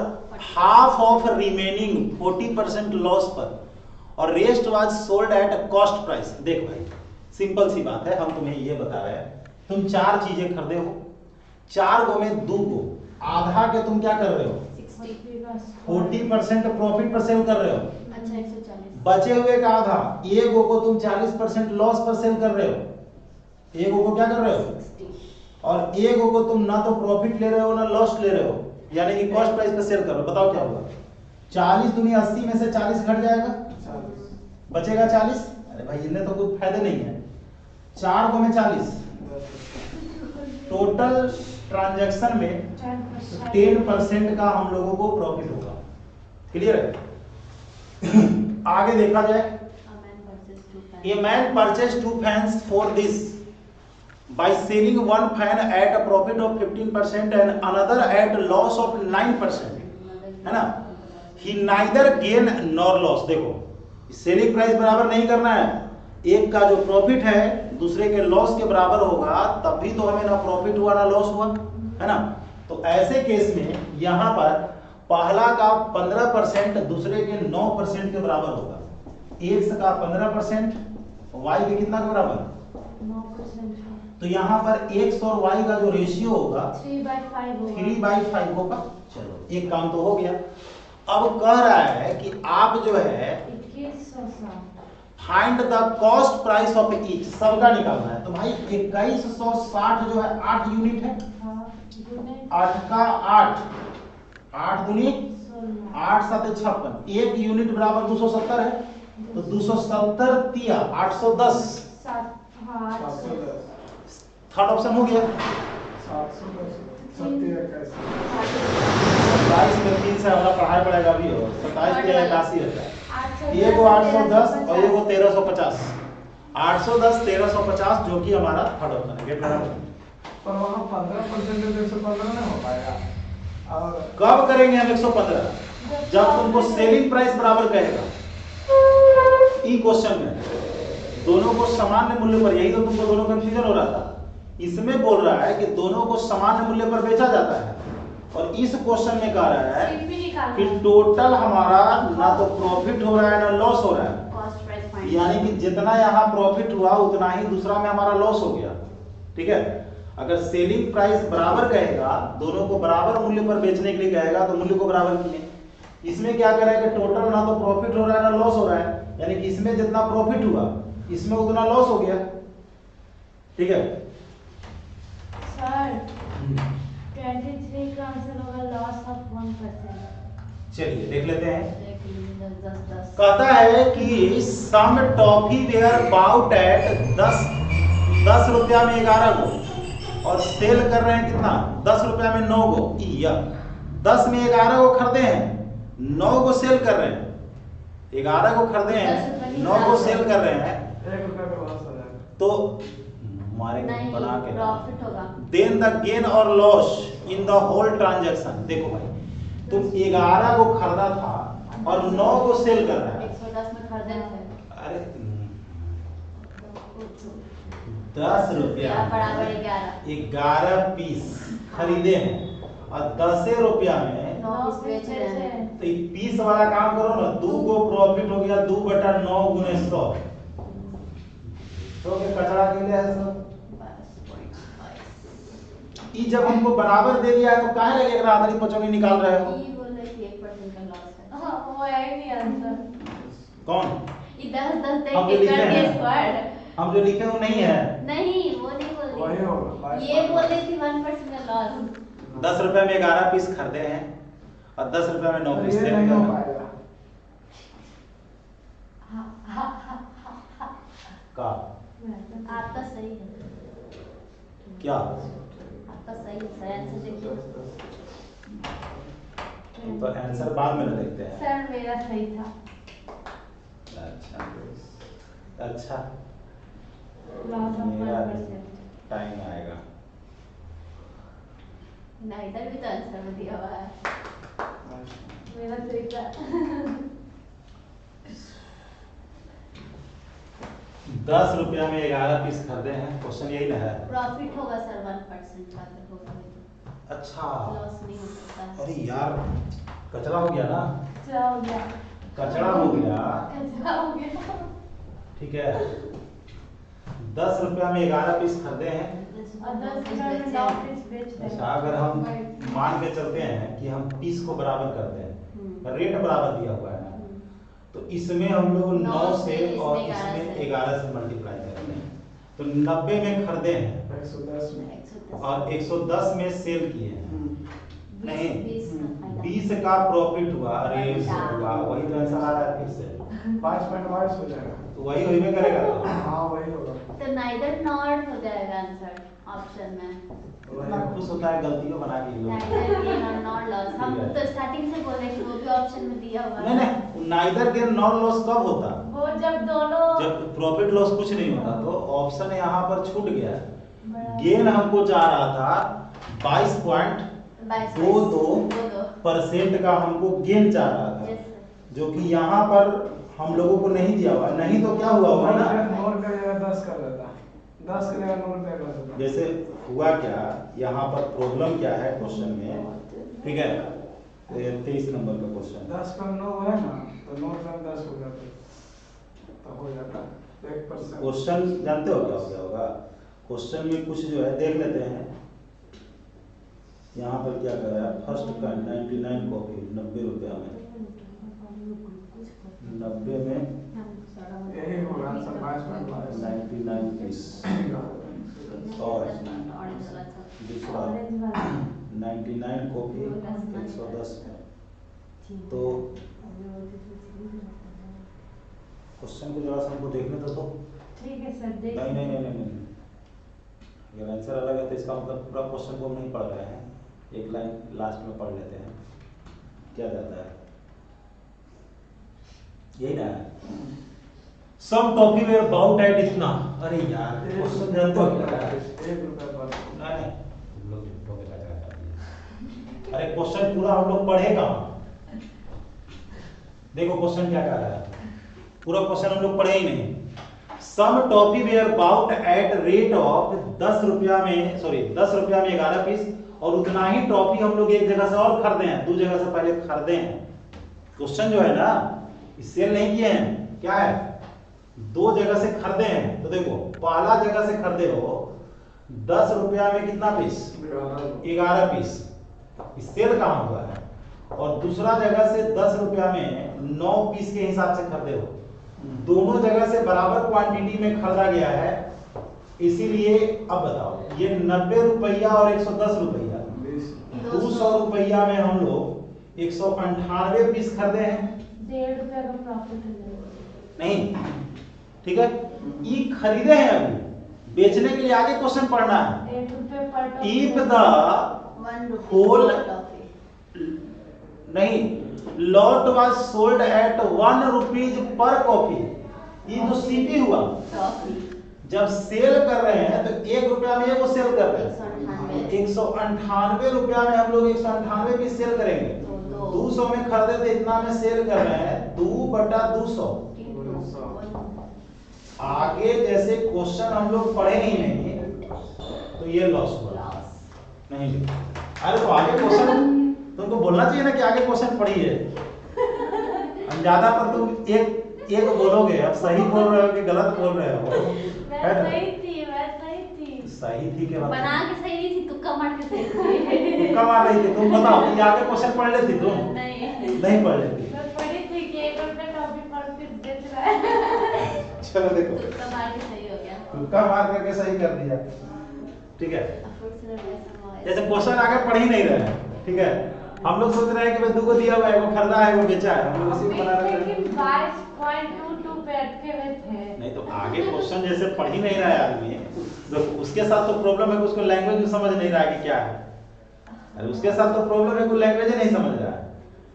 हाफ ऑफ रिमेनिंग 40% लॉस पर, और rest was sold at cost price. देख भाई सिंपल सी बात है, हम तुम्हें ये बता रहे हैं, तुम 4 चीजें खरीदे हो, 4 गो में 2 गो आधा के तुम क्या कर रहे हो, 40% प्रॉफिट पर सेल कर रहे हो। अच्छा 140। बचे हुए का आधा, एक गो को तुम 40% लॉस पर सेल कर रहे हो, एक गो को क्या कर रहे हो, और एक गो को तुम ना तो प्रॉफिट ले रहे हो ना लॉस ले रहे हो, यानी कि कॉस्ट प्राइस पे सेल कर रहे हो। बताओ क्या होगा, 40 दूनी 80 में से 40 घट जाएगा, बचेगा 40। अरे भाई इनमें तो कोई फायदा नहीं है, 4 गो में 40, टोटल ट्रांजैक्शन में 10% का हम लोगों को प्रॉफिट होगा। क्लियर है? आगे देखा जाए, A man purchased 2 fans for this by selling one fan at a profit of 15% and another at loss of 9%, है ना। He neither gain nor loss। देखो सेलिंग प्राइस बराबर नहीं करना है, एक का जो प्रॉफिट है दूसरे के लॉस के बराबर होगा, तभी तो हमें ना प्रॉफिट हुआ ना लॉस हुआ, है ना। तो ऐसे केस में यहाँ पर पहला का 15% दूसरे के 9% के बराबर होगा। एक्स का 15% वाई के कितना के बराबर 9%। तो यहाँ पर एक्स और वाई का जो रेशियो होगा 3/5 होगा। चलो एक काम तो हो गया। अब कह रहा है कि आप जो है 2160 find the cost price of each, सबका निकालना है। तो भाई 2160 जो है 8 यूनिट है, हाँ, गुने 8 का 8, 8 दूनी 16 8 7 56, 1 यूनिट बराबर 270 है, तो 270 तिया 810, 7 हाँ 710 थर्ड ऑप्शन हो गया। 710 70 21 27 में 3 से हमारा पढ़ाई पड़ेगा अभी हो, 27 के 81 होता है, 810 ये को 810 और ये को 1350, 810 1350 जो कि हमारा थर्ड ऑप्शन है। गेट बराबर। पर वहाँ 15% 115 नहीं हो पाएगा। और कब करेंगे हम 115? जब तुमको सेलिंग प्राइस बराबर कहेगा। ई क्वेश्चन में दोनों को सामान्य मूल्य पर, यही तो तुमको दोनों कंफ्यूजन हो रहा था। इसमें बोल रहा है कि दोनों को सामान्य मूल्य पर बेचा जाता है, और इस क्वेश्चन में कह रहा है सिर्फ भी निकालना कि है। टोटल हमारा ना तो प्रॉफिट हो रहा है ना लॉस हो रहा है, कॉस्ट प्राइस फाइंड, यानी कि जितना यहाँ प्रॉफिट हुआ उतना ही दूसरा में हमारा लॉस हो गया। ठीक है, अगर सेलिंग प्राइस बराबर कहेगा, दोनों को बराबर मूल्य पर बेचने के लिए कहेगा, तो मूल्य को बराबर किए। इसमें क्या कह रहा है कि टोटल ना तो प्रॉफिट हो रहा है ना लॉस हो रहा है, यानी कि इसमें जितना प्रॉफिट हुआ इसमें उतना लॉस हो गया। ठीक है, सर 23 का आंसर होगा लॉस ऑफ 1%। चलिए देख लेते हैं। देख लीजिए 10 कहता है कि सम टॉफी वेयर बाउट एट 10 रुपया में 11 को और सेल कर रहे हैं कितना, 10 रुपया में 9 को, या 10 में 11 को खरीदे हैं, 9 को सेल कर रहे हैं, 11 को खरीदे हैं, 9 को सेल कर रहे हैं, 1 रुपया का लॉस हो जाएगा। तो हमारे नहीं, बना के प्रॉफिट होगा। देन द गेन और loss in the whole transaction. देखो भाई, तुम 11 को खरीदा था और 9 को सेल कर रहा है। 110 में खरीदे थे, अरे 10 रुपया बराबर 11 पीस खरीदे हैं और 10 रुपया में, 9 पीस बेच रहे हैं। तो ये पीस वाला काम करो ना, 2 को प्रॉफिट हो गया 2/9 गुने 100, तो क्या कचरा के लिए है सब। ये जब हमको बराबर दे दिया है तो काहे लगे एकरा आधारी पचौनी निकाल रहे हो। ये बोल रहे कि 1% का लॉस है। हाँ, वो है ही नहीं आंसर। कौन? ये 10 देख हम के जो लिखे कर दिए हैं। स्क्वाड। हम जो लिखे वो नहीं है। नहीं, वो नहीं बोल वही रही, होगा। ये बोल रही थी 1% का लॉस। 10 रुपए में 11 पीस खरीदे हैं और 10 रुपए में 9 पीस ये सेल नहीं कर हो रहे हैं। पाएगा। का आपका सही है, क्या? आपका सही है सर, आंसर देखिए। तो आंसर बाद में देखते हैं। सर मेरा सही था। अच्छा अच्छा, लॉस ऑफ मेरा 1%। टाइम आएगा। नहीं, इधर भी तो आंसर में दिया हुआ है। मेरा सही था। 10 रुपया में 11 पीस खरीदे हैं, क्वेश्चन यही ना है। प्रॉफिट होगा सर 1% का, अगर होगा तो अच्छा, लॉस नहीं हो सकता। अरे यार कचरा हो गया ना, कचरा हो गया। कचरा हो गया। कचरा हो गया। ठीक है, 10 रुपया में 11 पीस खरीदे हैं। और 10 रुपए में 9 पीस बेच रहे हैं। अच्छा, अगर हम मान के चलते हैं कि हम पीस को बराबर करते हैं, रेट बराबर दिया हुआ है ना, तो इसमें हम लोग 9 से और इसमें 11 से मल्टीप्लाई करते हैं, तो 90 में खरीदे हैं 110 में। और 110 में सेल किए हैं। नहीं, 20 20 का प्रॉफिट हुआ, अरे हुआ, वही तो आंसर आ रहा है फिर से, 5.22 हो जाएगा। तो वही होइबे करेगा। हाँ वही होगा। तो नाइदर नॉट हो जाएगा आंसर ऑप्शन में। इतना खुश होता है गलतियों बना के लोग। नाइदर गेन और नॉट लॉस, हम तो स्टार्टिंग से बोले कि वो भी ऑप्शन में दिया हुआ नहीं नहीं, नाइदर गेन नॉर लॉस कब होता? वो जब दोनों जब प्रॉफिट लॉस कुछ नहीं होता, तो ऑप्शन यहाँ पर छूट गया। बड़ा- गेन हमको चाह रहा था 22.22% का हमको गेन चाह रहा था, जो कि यहाँ पर हम लोगों को नहीं दिया हुआ। नहीं तो क्या हुआ होगा ना, 9 रुपया की जगह 10 कर देता, 10 की जगह 9 रुपया कर देता। जैसे हुआ क्या, यहाँ पर प्रॉब्लम क्या है क्वेश्चन में, ठीक है, 23 नंबर का क्वेश्चन। 10 का 9 है ना, तो 9 का 10 हो जाता है, तो हो जाता 1%। क्वेश्चन जानते हो क्या हो गया होगा? क्वेश्चन में कुछ जो है देख लेते हैं। यहाँ पर क्या कर रहा है, फर्स्ट का 99 कॉपी 90 रुपया में, 90 में यही होगा 99 पीस। और दूसरा 99 कॉपी 110 में। तो क्वेश्चन को जरा सा हमको देखने तो ठीक है सर, देख नहीं, अगर आंसर अलग है तो इसका मतलब पूरा क्वेश्चन को हम नहीं पढ़ रहे हैं, एक लाइन लास्ट में पढ़ लेते हैं क्या जाता है, यही ना। सम टॉपी वेयर बाउट एट इतना। अरे यार क्वेश्चन ध्यान दो। ₹1 पर नहीं तुम लोग झूठों के कचरा कर दिए। अरे क्वेश्चन पूरा हम लोग पढ़े कहाँ? देखो क्वेश्चन क्या कह रहा है, पूरा क्वेश्चन हम लोग पढ़े ही नहीं। Some toffee were bought at rate of 10 रुपया में 11 पीस, और उतना ही टॉफी हम लोग एक जगह से और खरीदे हैं, 2 जगह से पहले खरीदे हैं। क्वेश्चन जो है ना, सेल नहीं किए हैं, क्या है 2 जगह से खरीदे हैं। तो देखो पहला जगह से खरीदे हो 10 रुपया में कितना पीस? 11 पीस, सेल कहाँ हुआ है। और दूसरा जगह से 10 रुपया में 9 पीस के हिसाब से खरीदे हो, दोनों जगह से बराबर क्वांटिटी में खरीदा गया है, इसीलिए अब बताओ ये 90 रुपया और 110 रुपया, 200 रुपया में हम लोग 198 पीस खरीदे हैं। ₹1.5 का प्रॉफिट है नहीं ठीक है, ये खरीदे हैं, अभी बेचने के लिए आगे क्वेश्चन पढ़ना है। ₹1 पर इफ द होल नहीं lot was sold at 1 rupees per copy, ये तो सीपी हुआ। जब सेल कर रहे हैं तो 1 रुपया में वो सेल कर रहे हैं, 198 रुपया में हम लोग 198 पीस सेल करेंगे। 200 में खरीदे थे, इतना में सेल कर रहे हैं, 2/200। आगे जैसे क्वेश्चन हम लोग पढ़े ही नहीं तो ये लॉस हुआ नहीं। अरे तो आगे क्वेश्चन तुमको बोलना चाहिए ना कि आगे क्वेश्चन पढ़िए। ज्यादा पर तुम एक बोलोगे, अब सही बोल रहे हो कि गलत बोल रहे हो? मैं सही थी सही थी के बना के सही नहीं थी, तुक्का मार के सही थी। तुक्का मार रही थी तुम। बताओ ये आगे क्वेश्चन पढ़ लेती तुम? नहीं पढ़ लेती। मैं पढ़ी थी कि ₹1 टॉफी पर पीस बेच रहा है। चलो देखो तुक्का मार के सही हो गया। तुक्का मार करके सही कर दिया, ठीक है। जैसे क्वेश्चन आगे पढ़ ही नहीं रहे हैं, ठीक है, हम लोग सोच रहे हैं कि भाई 2 को दिया हुआ है, वो खरीदा है, वो बेचा है, हम लोग उसी को बना रहे हैं। लेकिन 22.22 पे अटके हुए थे। नहीं तो आगे क्वेश्चन जैसे पढ़ ही नहीं रहा है आदमी, तो उसके साथ तो प्रॉब्लम है कि उसको लैंग्वेज में समझ नहीं रहा है कि क्या है। अरे उसके साथ तो प्रॉब्लम है कि लैंग्वेज ही नहीं समझ रहा है,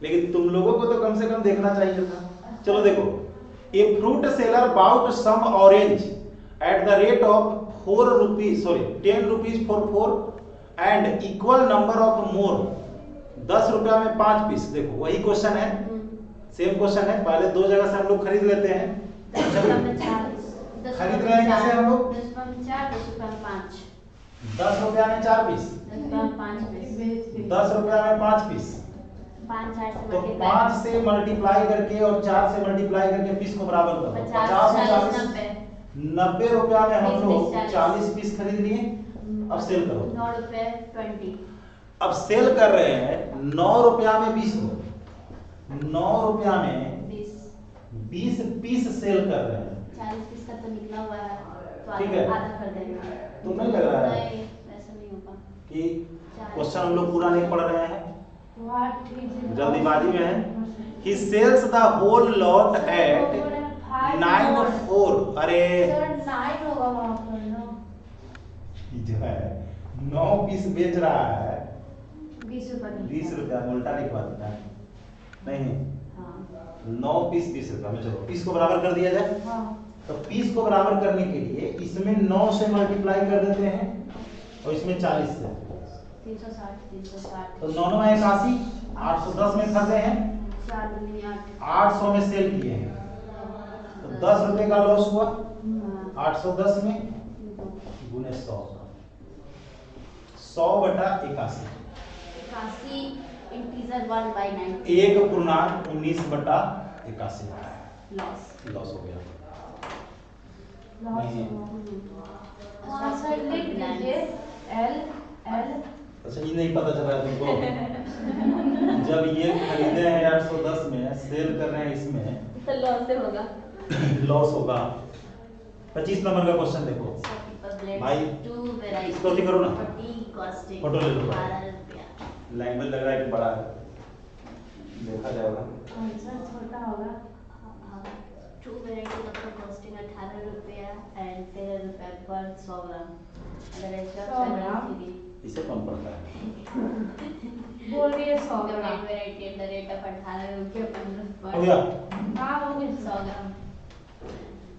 लेकिन तुम लोगों को तो कम से कम देखना चाहिए था। चलो देखो, a fruit seller bought some orange at the rate of 10 rupees for 4 and equal number of more. 10 रुपया में 5 पीस। देखो वही क्वेश्चन है, सेम क्वेश्चन है, पहले 2 जगह से हम लोग खरीद लेते हैं। खरीद रहे हैं कैसे हम लोग? 10 रुपया में 4, 10 रुपया में 5। 10 रुपया में 4 पीस, 10 रुपया में 5 पीस। 10 रुपया में 5 पीस। 5 4 से तो 5 से मल्टीप्लाई करके और 4 से मल्टीप्लाई करके पीस को बराबर करो। 50 और 40 90 रुपया में हम लोग 40 पीस खरीद लिए। अब सेल करो। 9 रुपए 20। अब सेल कर रहे हैं 9 रुपया में 20 को, 9 रुपया में 20 पीस सेल कर रहे हैं। 40 पीस का तो निकला हुआ है, तो ठीक है। आधा कर देंगे। तो नहीं लग रहा है नहीं, ऐसा नहीं होगा कि क्वेश्चन हम लोग पूरा नहीं पढ़ रहे हैं, जल्दीबाजी में है। He sells the whole lot at 9.4। अरे सर 9 होगा वहां पर ना, जो है 9 पीस बेच रहा है 20 रुपए 20 रुपया में, उल्टा लिखवा देना है नहीं। 9 पीस 20 रुपया में। चलो पीस को बराबर कर दिया जाए। हाँ। तो पीस को बराबर करने के लिए इसमें 9 से मल्टीप्लाई कर देते हैं और इसमें 40 से, 360 तो 9 9 81, 810 में खरीदे हैं, 4 दूनी 8। 800 में सेल किए हैं, तो 10 रुपए का लॉस हुआ। 810 में गुने 100, 100/81, 81 इंटीजर 1/9 1.19/81 लॉस। लॉस हो गया। हाँ नहीं। सर लिख दीजिए L अच्छा ये नहीं पता चल रहा है तुमको? जब ये खरीदे हैं 810 में, सेल कर रहे हैं इसमें, तो लॉस से होगा। लॉस होगा। 25 नंबर का क्वेश्चन देखो भाई, इसको भी करो ना, फोटो ले लो। 12 रुपया। लैंग्वेज लग रहा है कि बड़ा है, देखा जाएगा। आंसर छोटा होगा। 2 वैरायटी का कॉस्टिंग 18 रुपया एंड 13 रुपया पर 100 ग्राम। अगर ऐसा 100 ग्राम? इसे कौन पड़ता है? बोल रही है 100 gram. Variety at the rate of 18 रुपया 15 पर हो गया? हाँ हो गया। 100 ग्राम।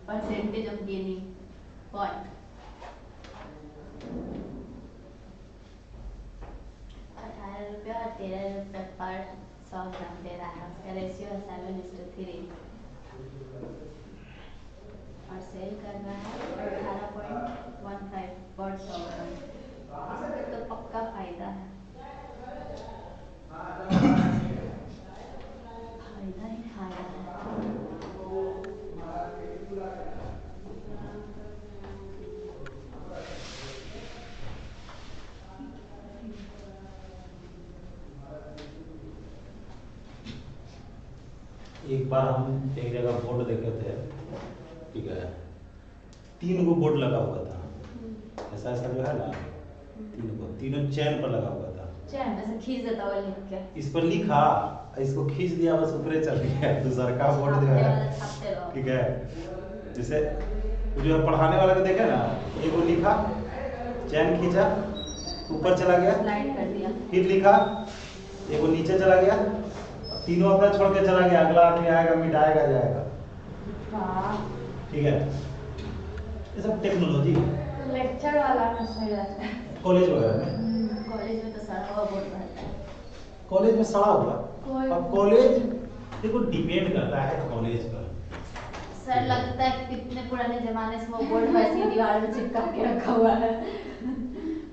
परसेंटेज ऑफ गेनिंग पॉइंट 18 रुपया और 13 रुपया पर 100 ग्राम दे रहा है। उसका रेशियो है 7:3 और सेल कर रहा है 18.15 पर 100 ग्राम। तो पक्का फायदा है, फायदा ही फायदा है। एक बार हम एक जगह बोर्ड देखे थे, ठीक है, 3 गो बोर्ड लगा हुआ था, ऐसा ऐसा जो है ना, 3 गो, तीनों चैन पर लगा हुआ था। चैन ऐसे खींच देता हुआ लिख के, इस पर लिखा, इसको खींच दिया, बस ऊपरे चल गया। दूसरा का बोर्ड जो है, छापते रहो। ठीक है, जैसे जो है पढ़ाने वाला को देखे ना, एक वो लिखा, चैन खींचा, ऊपर चला गया, स्लाइड कर दिया, फिर लिखा, एक वो नीचे चला गया, तीनों अपना छोड़ के चला गया, अगला आदमी आएगा मिटाएगा जाएगा। वाह, ठीक है, ये सब टेक्नोलॉजी लेक्चर वाला में सही रहता है। कॉलेज वगैरह में, कॉलेज में तो सड़ा हुआ बोर्ड रहता है। कॉलेज में सड़ा हुआ। अब कॉलेज देखो डिपेंड करता है कॉलेज पर। सर लगता है कितने पुराने जमाने से वो बोर्ड वैसे ही दीवार में चिपका के रखा हुआ है।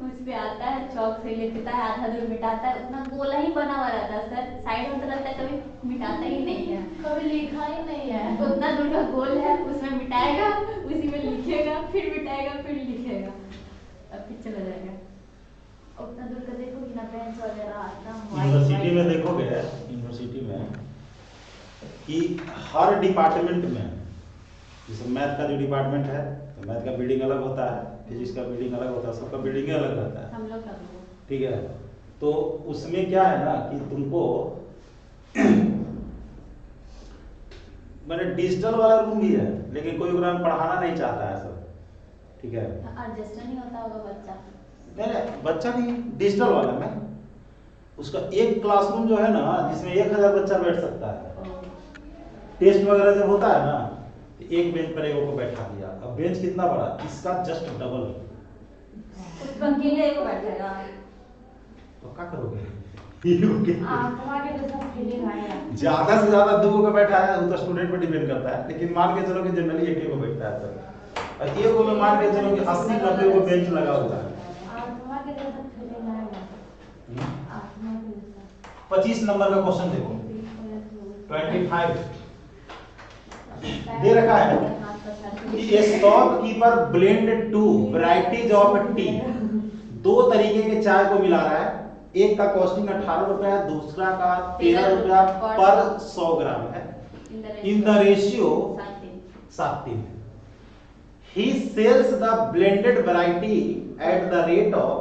उस पे आता है, चौक से लिखता है, आधा दूर मिटाता है, उतना गोला ही बना हुआ रहता है सर, साइड में तो रहता है, कभी मिटाता ही नहीं है, कभी लिखा ही नहीं है। उतना दूर का गोल है, उसमें मिटाएगा, उसी में लिखेगा, फिर मिटाएगा, फिर लिखेगा, अब फिर चला जाएगा। उतना दूर का देखोगे ना, बेंच वगैरह आता है यूनिवर्सिटी में देखोगे, यूनिवर्सिटी में कि हर डिपार्टमेंट में, जैसे मैथ का जो डिपार्टमेंट है तो मैथ का बिल्डिंग अलग होता है, फिजिक्स का बिल्डिंग अलग होता है, सबका बिल्डिंग अलग रहता है। हम लोग का भी। ठीक है, तो उसमें क्या है ना कि तुमको मैंने डिजिटल वाला रूम भी है, लेकिन कोई में पढ़ाना नहीं चाहता है सब। ठीक है, एडजस्ट नहीं होता होगा बच्चा। नहीं बच्चा नहीं, डिजिटल वाला में उसका एक क्लासरूम जो है ना, जिसमें 1000 बच्चा बैठ सकता है। टेस्ट वगैरह जब होता है ना, तो एक बेंच पर एक को बैठा दिया। अब बेंच कितना बड़ा, इसका जस्ट डबल। उस अकेले को बैठेगा तो क्या करोगे? आत्मा के जैसा फीलिंग आएगा। ज्यादा से ज्यादा 2 को बैठा है, वो तो स्टूडेंट पर डिपेंड करता है, लेकिन मान के चलो कि जनरली एक को बैठता है सर। और एक में मान के चलो कि 80-90 को बेंच लगा हुआ है। आत्मा के जैसा फीलिंग आएगा। आत्मा के जैसा। 25 नंबर का क्वेश्चन देखो, 25 दे रखा है कि stock keeper blend 2 varieties of T. 2 तरीके के चाय को मिला रहा है, एक का कॉस्टिंग 18 रुपया है, दूसरा का 13 रुपया पर 100 ग्राम है। In the ratio 7:3। He sells the blended variety at the rate of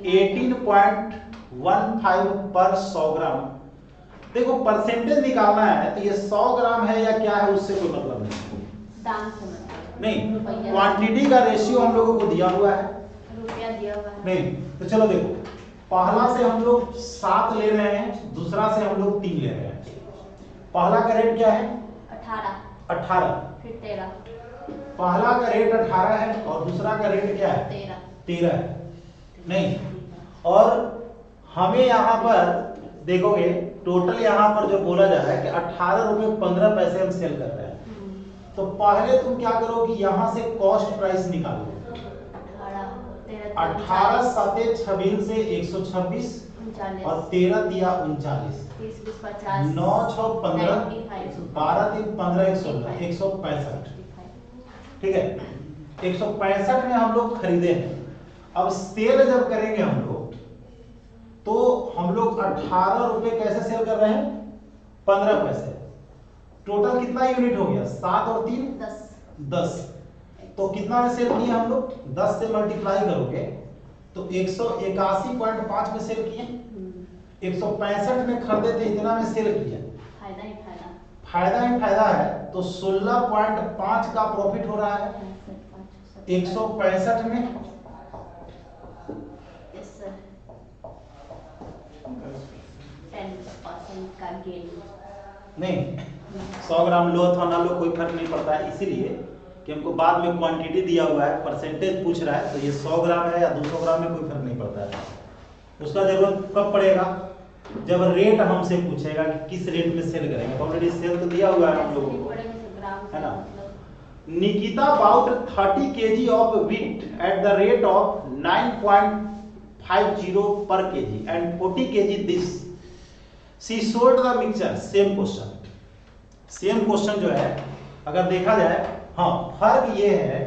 18.15 पर 100 ग्राम। देखो परसेंटेज निकालना है तो ये 100 ग्राम है या क्या है उससे कोई मतलब नहीं, दाम से मतलब नहीं, क्वांटिटी का रेशियो हम लोगों को दिया हुआ है, रुपया दिया हुआ है। नहीं। तो चलो देखो, पहला से हम लोग 7 ले रहे हैं, दूसरा से हम लोग 3 ले रहे हैं। पहला का रेट क्या है? 18, फिर 13, पहला का रेट 18 है और दूसरा का रेट क्या है? 13 है, नहीं। और हमें यहाँ पर देखोगे टोटल यहाँ पर जो बोला जा रहा है कि 18 रुपए 15 पैसे हम सेल कर रहे हैं। तो पहले तुम क्या करो कि यहाँ से कॉस्ट प्राइस निकालो। 18 7 26 से 126 और 13 दिया 39, 9 6 15, 12 3 15 116, 165। ठीक है, 165 में हम लोग खरीदे हैं। अब सेल जब करेंगे हम लोग तो हम लोग 18 रुपए कैसे सेल कर रहे हैं? 15 पैसे। टोटल कितना यूनिट हो गया? 7 और 3 10। तो कितना में सेल किए हम लोग? 10 से मल्टीप्लाई करोगे तो 181.5 में सेल किए। 165 में खरीदे थे, इतना में सेल किया। फायदा ही फायदा है। तो 16.5 का प्रॉफिट हो रहा है 165 में। नहीं, 100 ग्राम लो अथवा ना लो कोई फर्क नहीं पड़ता है, इसीलिए कि हमको बाद में क्वांटिटी दिया हुआ है, परसेंटेज पूछ रहा है, तो ये 100 ग्राम है या 200 ग्राम में कोई फर्क नहीं पड़ता है। उसका जरूरत कब पड़ेगा? जब रेट हमसे पूछेगा कि किस रेट में सेल करेंगे। ऑलरेडी सेल तो दिया हुआ है हम लोगों को, है ना। Nikita bought 30 kg of wheat at the rate of 9.50 per kg and 40 kg this. She sold the mixture. Same question जो है अगर देखा जाए, हाँ फर्क ये है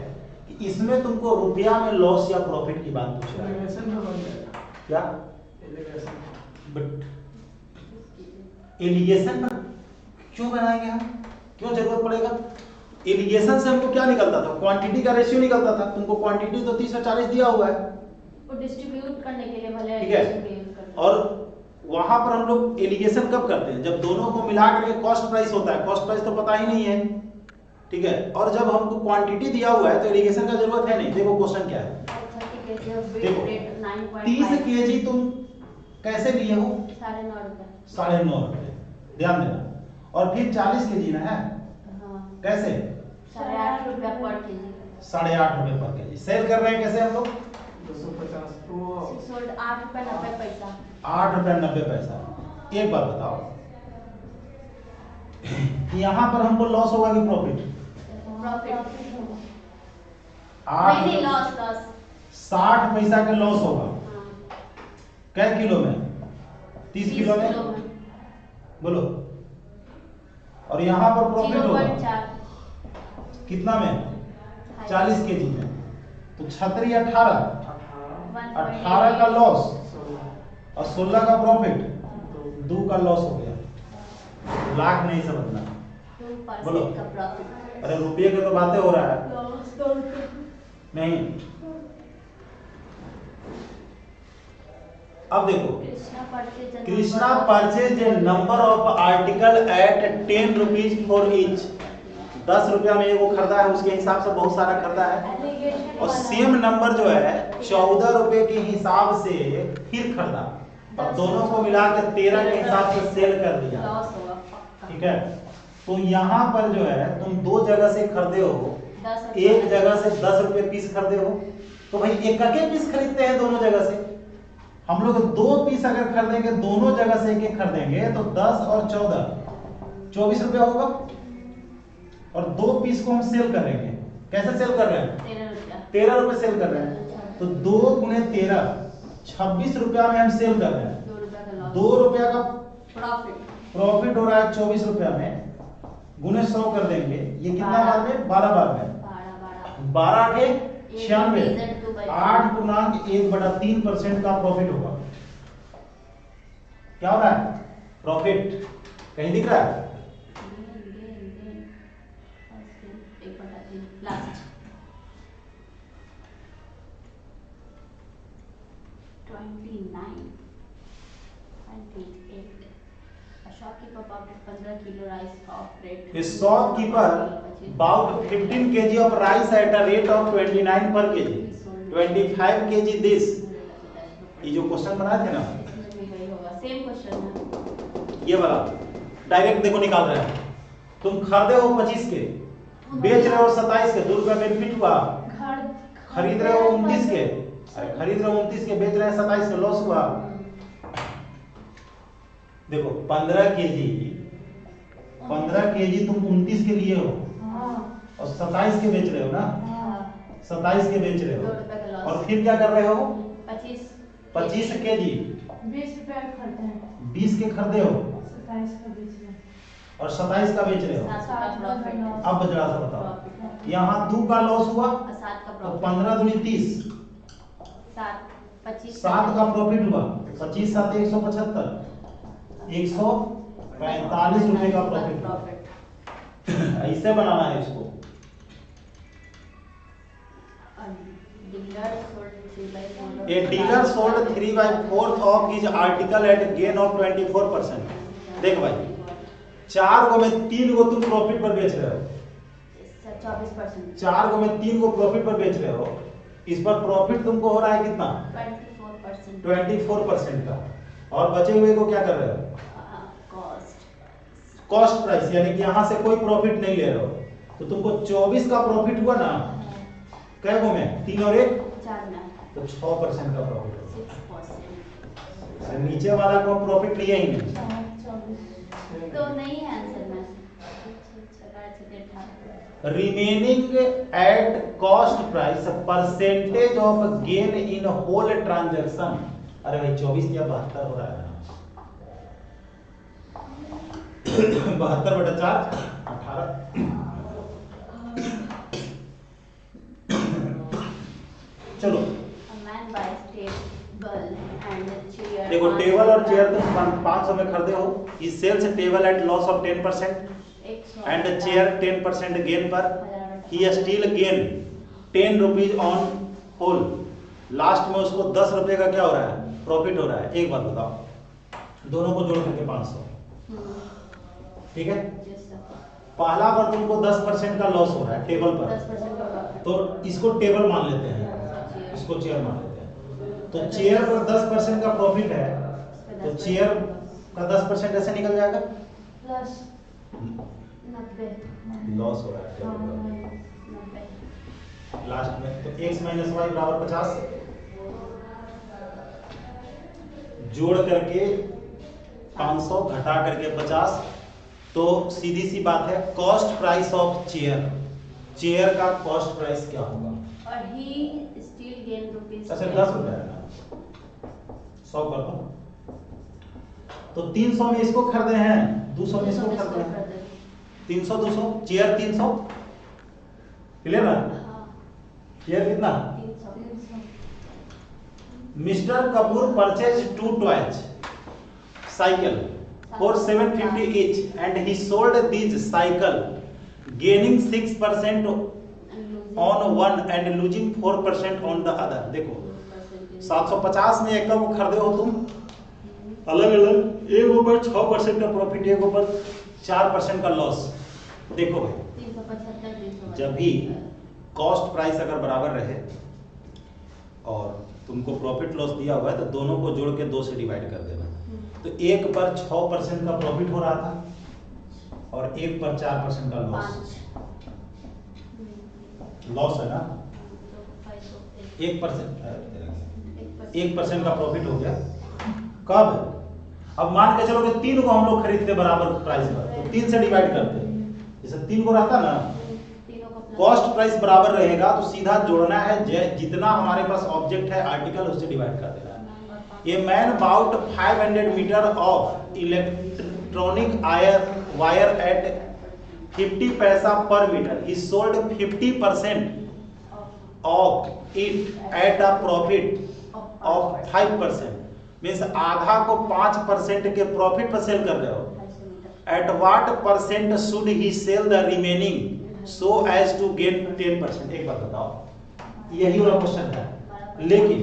कि इसमें तुमको रुपया में लॉस या प्रॉफिट की बात पूछ रहा है। क्या बट एलिगेशन क्यों बनाएंगे हम? क्यों जरूरत पड़ेगा? एलिगेशन से हमको क्या निकलता था? क्वांटिटी का रेशियो निकलता था। तुमको क्वांटिटी तो 30 और 40 दिया हुआ है, वो डिस्ट्रीब्यूट करने के लिए भले, ठीक है। और वहां पर हम लोग एलिगेशन कब करते हैं? जब दोनों को मिला करके कॉस्ट प्राइस होता है। कॉस्ट प्राइस तो पता ही नहीं है, ठीक है। और जब हमको क्वांटिटी दिया हुआ है तो एलिगेशन का जरूरत है नहीं। देखो क्वेश्चन क्या है, देखो 30 kg तुम कैसे लिए हो? 9.5 रुपए। 9.5 रुपए, ध्यान देना। और फिर 40 kg ना है, कैसे? 8.5 रुपए पर केजी। 8.5 रुपए पर केजी सेल कर रहे हैं। कैसे हम लोग? 250 सोल्ड 8 रुपए 90 पैसा। 8 रुपए 90 पैसा। एक बात बताओ, यहाँ पर हमको लॉस होगा कि प्रॉफिट? नहीं, लॉस 60 पैसा का लॉस होगा। कै किलो में? 30 किलो में, बोलो। और यहाँ पर प्रॉफिट होगा कितना में? 40 kg में। तो 36 18 का लॉस और 16 का प्रॉफिट, 2 का लॉस हो गया। लाख नहीं समझना, 2% बोलो। का प्रॉफिट। अरे रुपये की तो बातें हो रहा है, नहीं। अब देखो, Krishna purchase a number of article at 10 rupees for each. 10 रुपया में एगो खरीदा है, उसके हिसाब से बहुत सारा खरीदा है। और सेम नंबर जो है 14 रुपए के हिसाब से फिर खरीदा, और दोनों को मिला के 13 के हिसाब से सेल कर दिया, ठीक है। तो यहाँ पर जो है तुम 2 जगह से खरीदे हो, एक जगह से 10 रुपए पीस खरीदे हो, तो भाई एक पीस खरीदते हैं दोनों जगह से। हम लोग 2 पीस अगर खरीदेंगे, दोनों जगह से एक खरीदेंगे, तो 10 और 14 24 रुपया होगा। और 2 पीस को हम सेल करेंगे, कैसे सेल कर रहे हैं? 13 रुपए सेल कर रहे हैं। तो 2 गुने 13 26 रुपया में हम सेल कर रहे हैं। 2 रुपया का प्रॉफिट हो रहा है 24 रुपया में, गुने 100 कर देंगे। ये कितना बार में? 12 बार में। 12 के 96, 8.1/3% का प्रॉफिट होगा। क्या हो रहा है? प्रॉफिट कहीं दिख रहा है? A shopkeeper bought 15 kg of rice at a rate of 29 per kg, 25 kg this. ये जो क्वेश्चन बनाए थे ना, सेम क्वेश्चन है ये वाला डायरेक्ट देखो निकाल रहे हैं। तुम खरीदे हो 25 के, बेच रहे हो 27 के, 2 रुपया बेनिफिट हुआ। खरीद रहे हो 29 के, अरे खरीद रहे हो 29 के, बेच रहे हैं 27 के, लॉस हुआ। देखो 15 केजी तुम 29 के लिए हो, और 27 के बेच रहे हो ना, 27 के बेच रहे हो। और फिर क्या कर रहे हो? 25 केजी 20 रुपया खरीदते हैं, 20 के खरीदे हो, 27 का बेच रहे हैं, और 27 का बेच रहे हो। अब जरा सा बताओ, यहाँ 2 का लॉस हुआ, तो 15 दूनी 30, 7 का प्रॉफिट हुआ, 25 7 175, 145 रुपए का प्रॉफिट। ऐसे बनाना है इसको। A dealer sold 3/4 of his article at gain of 24%। देख भाई, 4 को में 3 को तुम प्रॉफिट पर बेच रहे हो, 24%, 4 को में 3 को प्रॉफिट पर बेच रहे हो, इस पर प्रॉफिट तुमको हो रहा है कितना? 24% का। और बचे हुए को क्या कर रहे हो? कॉस्ट प्राइस, यानी कि यहाँ से कोई प्रॉफिट नहीं ले रहे हो, तो तुमको 24 का प्रॉफिट हुआ ना, कै को में 3 और 1 तो 6% का प्रॉफिट होगा। नीचे वाला को प्रॉफिट लिया ही नहीं, तो नहीं है आंसर में। Remaining at cost price percentage of gain in whole transaction. अरे भाई 24 या 72 हो रहा है ना, 72/4 18। चलो देखो, टेबल और चेयर तुम 500 में खरीदे हो, he sells table at loss of 10% and chair 10% gain पर, he still gain 10 rupees on whole. Last में उसको 10 रुपए का क्या हो रहा है? प्रॉफिट हो रहा है। एक बात बताओ, दोनों को जोड़ करके 500, ठीक है? पहला पर तुमको 10% का लॉस हो रहा है टेबल पर, तो इसको टेबल मान लेते हैं, इसको चेयर मान लेते हैं। तो चेयर पर 10% का प्रॉफिट है, तो चेयर का 10% ऐसे निकल जाएगा, प्लस 90 लॉस हो रहा है टेबल पर। लास्ट में तो x - y बराबर 50, जोड़ करके 500 घटा करके 50, तो सीधी सी बात है, cost price of chair, chair का कॉस्ट प्राइस क्या होगा? और ही स्टिल गेन रुपीस, अच्छा 10 रुपए है ना, 100 कर दो, तो 300 में इसको खरीदे हैं, 200 में इसको खरीदे हैं, 300 200, चेयर 300, क्लियर ना? चेयर कितना? 300। Mister Kapoor purchase 2 toys cycle for 750 each and he sold these cycle gaining 6% on one and losing 4% on the other। देखो 750 में एक को खरीदे हो तुम अलग अलग, एक ऊपर 6% का प्रॉफिट, एक ऊपर 4% का लॉस। देखो भाई 375 जब भी कॉस्ट प्राइस अगर बराबर रहे और तुमको प्रॉफिट लॉस दिया हुआ है, तो दोनों को जोड़ के 2 से डिवाइड कर देना। तो एक पर 6% का प्रॉफिट हो रहा था और एक पर 4% का लॉस, लॉस है ना, 1% का प्रॉफिट हो गया। कब? अब मान के चलो कि 3 को हम लोग खरीदते बराबर प्राइस पर, तो 3 से डिवाइड करते, जैसे 3 को रहता ना, कॉस्ट प्राइस बराबर रहेगा तो सीधा जोड़ना है, जितना हमारे पास ऑब्जेक्ट है आर्टिकल उससे डिवाइड कर देना है। A man bought 500 meter of electronic wire at 50 paisa per meter. He sold 50% of it at a profit of 5%. Means आधा को 5% के प्रॉफिट पर सेल कर रहे हो। At what percent should he sell the remaining so as to gain 10%? एक बात बताओ, यही वाला क्वेश्चन है, लेकिन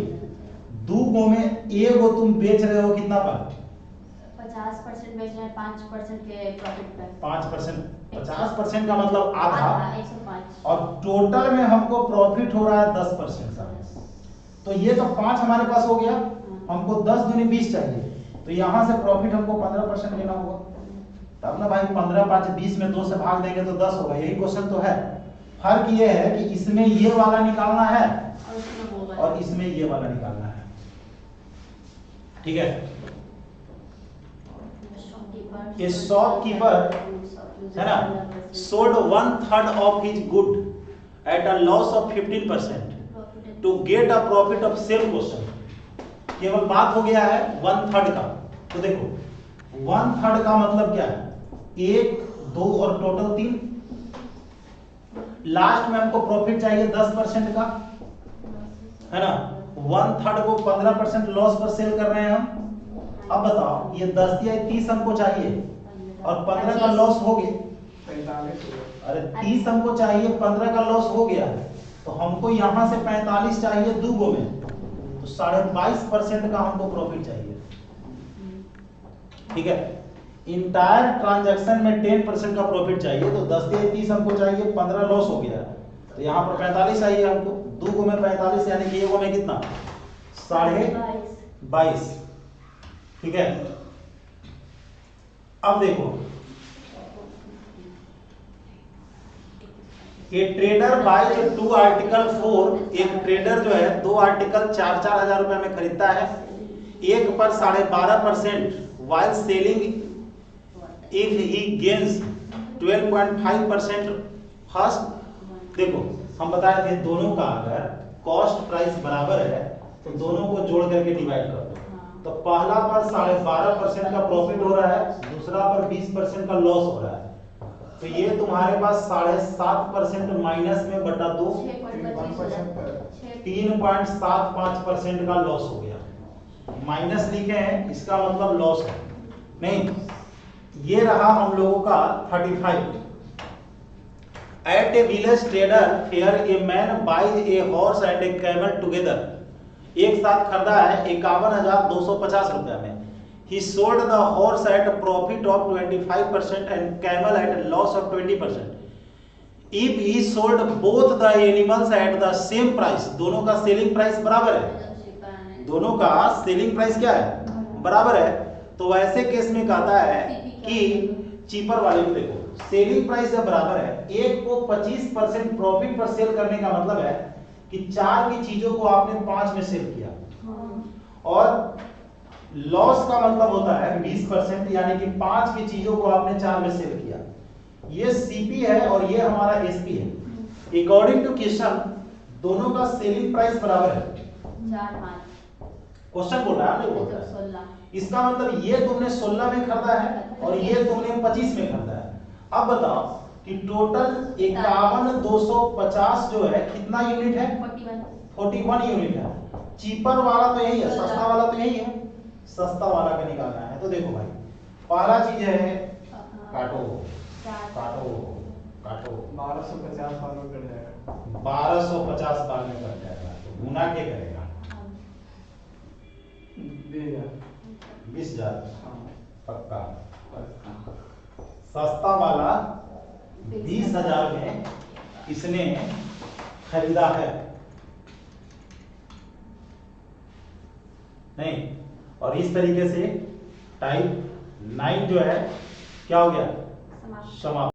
2 को में ए को तुम बेच रहे हो कितना पर? 50% बेच रहे हैं, 5% के प्रॉफिट पे। 5%, 50% का मतलब आधा, 105, और टोटल में हमको प्रॉफिट हो रहा है 10% का। तो ये तो 5 हमारे पास हो गया, हमको 10 दूनी 20 चाहिए, तो यहाँ से प्रॉफिट हमको 15% लेना होगा। तब ना भाई 15 5 20 में 2 से भाग देंगे तो 10 होगा। यही क्वेश्चन तो है। फर्क ये है कि इसमें ये वाला निकालना है और इसमें ये वाला निकालना है, ठीक है? ये शॉपकीपर है ना, sold 1/3 of his good at a loss of 15% to get a profit of sale question। केवल बात हो गया है 1/3 का। तो देखो 1/3 का मतलब क्या है? 1 2 और टोटल 3। लास्ट में हमको प्रॉफिट चाहिए 10% का, है ना, 1/3 को 15% लॉस पर सेल कर रहे हैं हम। अब बताओ ये 10 दिया 30 हमको चाहिए और 15 का लॉस हो गया। 45 अरे 30 हमको चाहिए, 15 का लॉस हो गया, तो हमको यहाँ से 45 चाहिए दूगो में, तो 22.5% का हमको प्रॉफिट चाहिए। ठीक है, इंटायर ट्रांजैक्शन में 10% का प्रॉफिट चाहिए, तो 10 दिया 30 हमको चाहिए, 15 लॉस हो गया, तो यहाँ पर 45 चाहिए हमको। दूगो में 45 यानी कि एगो में कितना 22.5। ठीक है, अब देखो ये ट्रेडर बाइज 2 आर्टिकल 4, एक ट्रेडर जो है 2 आर्टिकल 4-4 हजार रुपए में खरीदता है, एक पर 12.5% while selling if he gains 12.5% first. देखो हम बताए थे दोनों का अगर कॉस्ट प्राइस बराबर है तो दोनों को जोड़ करके डिवाइड कर दो, तो पहला पर 12.5% का प्रॉफिट हो रहा है, दूसरा पर 20% का लॉस हो रहा है, तो ये तुम्हारे पास 7.5% माइनस में बटा 2 3.75% का लॉस हो गया। माइनस लिखे हैं इसका मतलब लॉस है नहीं। ये रहा हम लोगों का 35। At a village trader fair a man buys a horse and a camel together, एक साथ खरीदा है 51,250 रुपए में। He sold the horse at a profit of 25% and camel at a loss of 20%. If he sold both the animals at the same price, दोनों का selling price बराबर है, दोनों का सेलिंग प्राइस क्या है बराबर है, तो वैसे केस में कहता है कि चीपर वाले को देखो सेलिंग प्राइस जब बराबर है, एक को 25% प्रॉफिट पर सेल करने का मतलब है कि 4 की चीजों को आपने 5 में सेल किया, और लॉस का मतलब होता है 20%, यानी कि 5 की चीजों को आपने 4 में सेल किया। ये सीपी है और ये हमारा एसपी है। अकॉर्डिंग टू क्वेश्चन दोनों का सेलिंग प्राइस बराबर है, 4-5 क्वेश्चन बोल रहा है बोल रहा है, इसका मतलब ये तुमने 16 में खरीदा है और ये तुमने 25 में खरीदा है। अब बताओ कि टोटल 51,250 जो है कितना यूनिट है 41 यूनिट है। चीपर वाला तो यही है, सस्ता वाला तो यही है, सस्ता वाला का निकालना है। तो देखो भाई पहला चीज है काटो काटो काटो 1250 बार में कट जाएगा, 1250 बार में कट जाएगा, तो गुना क्या करेगा 20,000 पक्का। सस्ता वाला 20,000 में इसने खरीदा है नहीं, और इस तरीके से टाइप 9 जो है क्या हो गया समाप्त।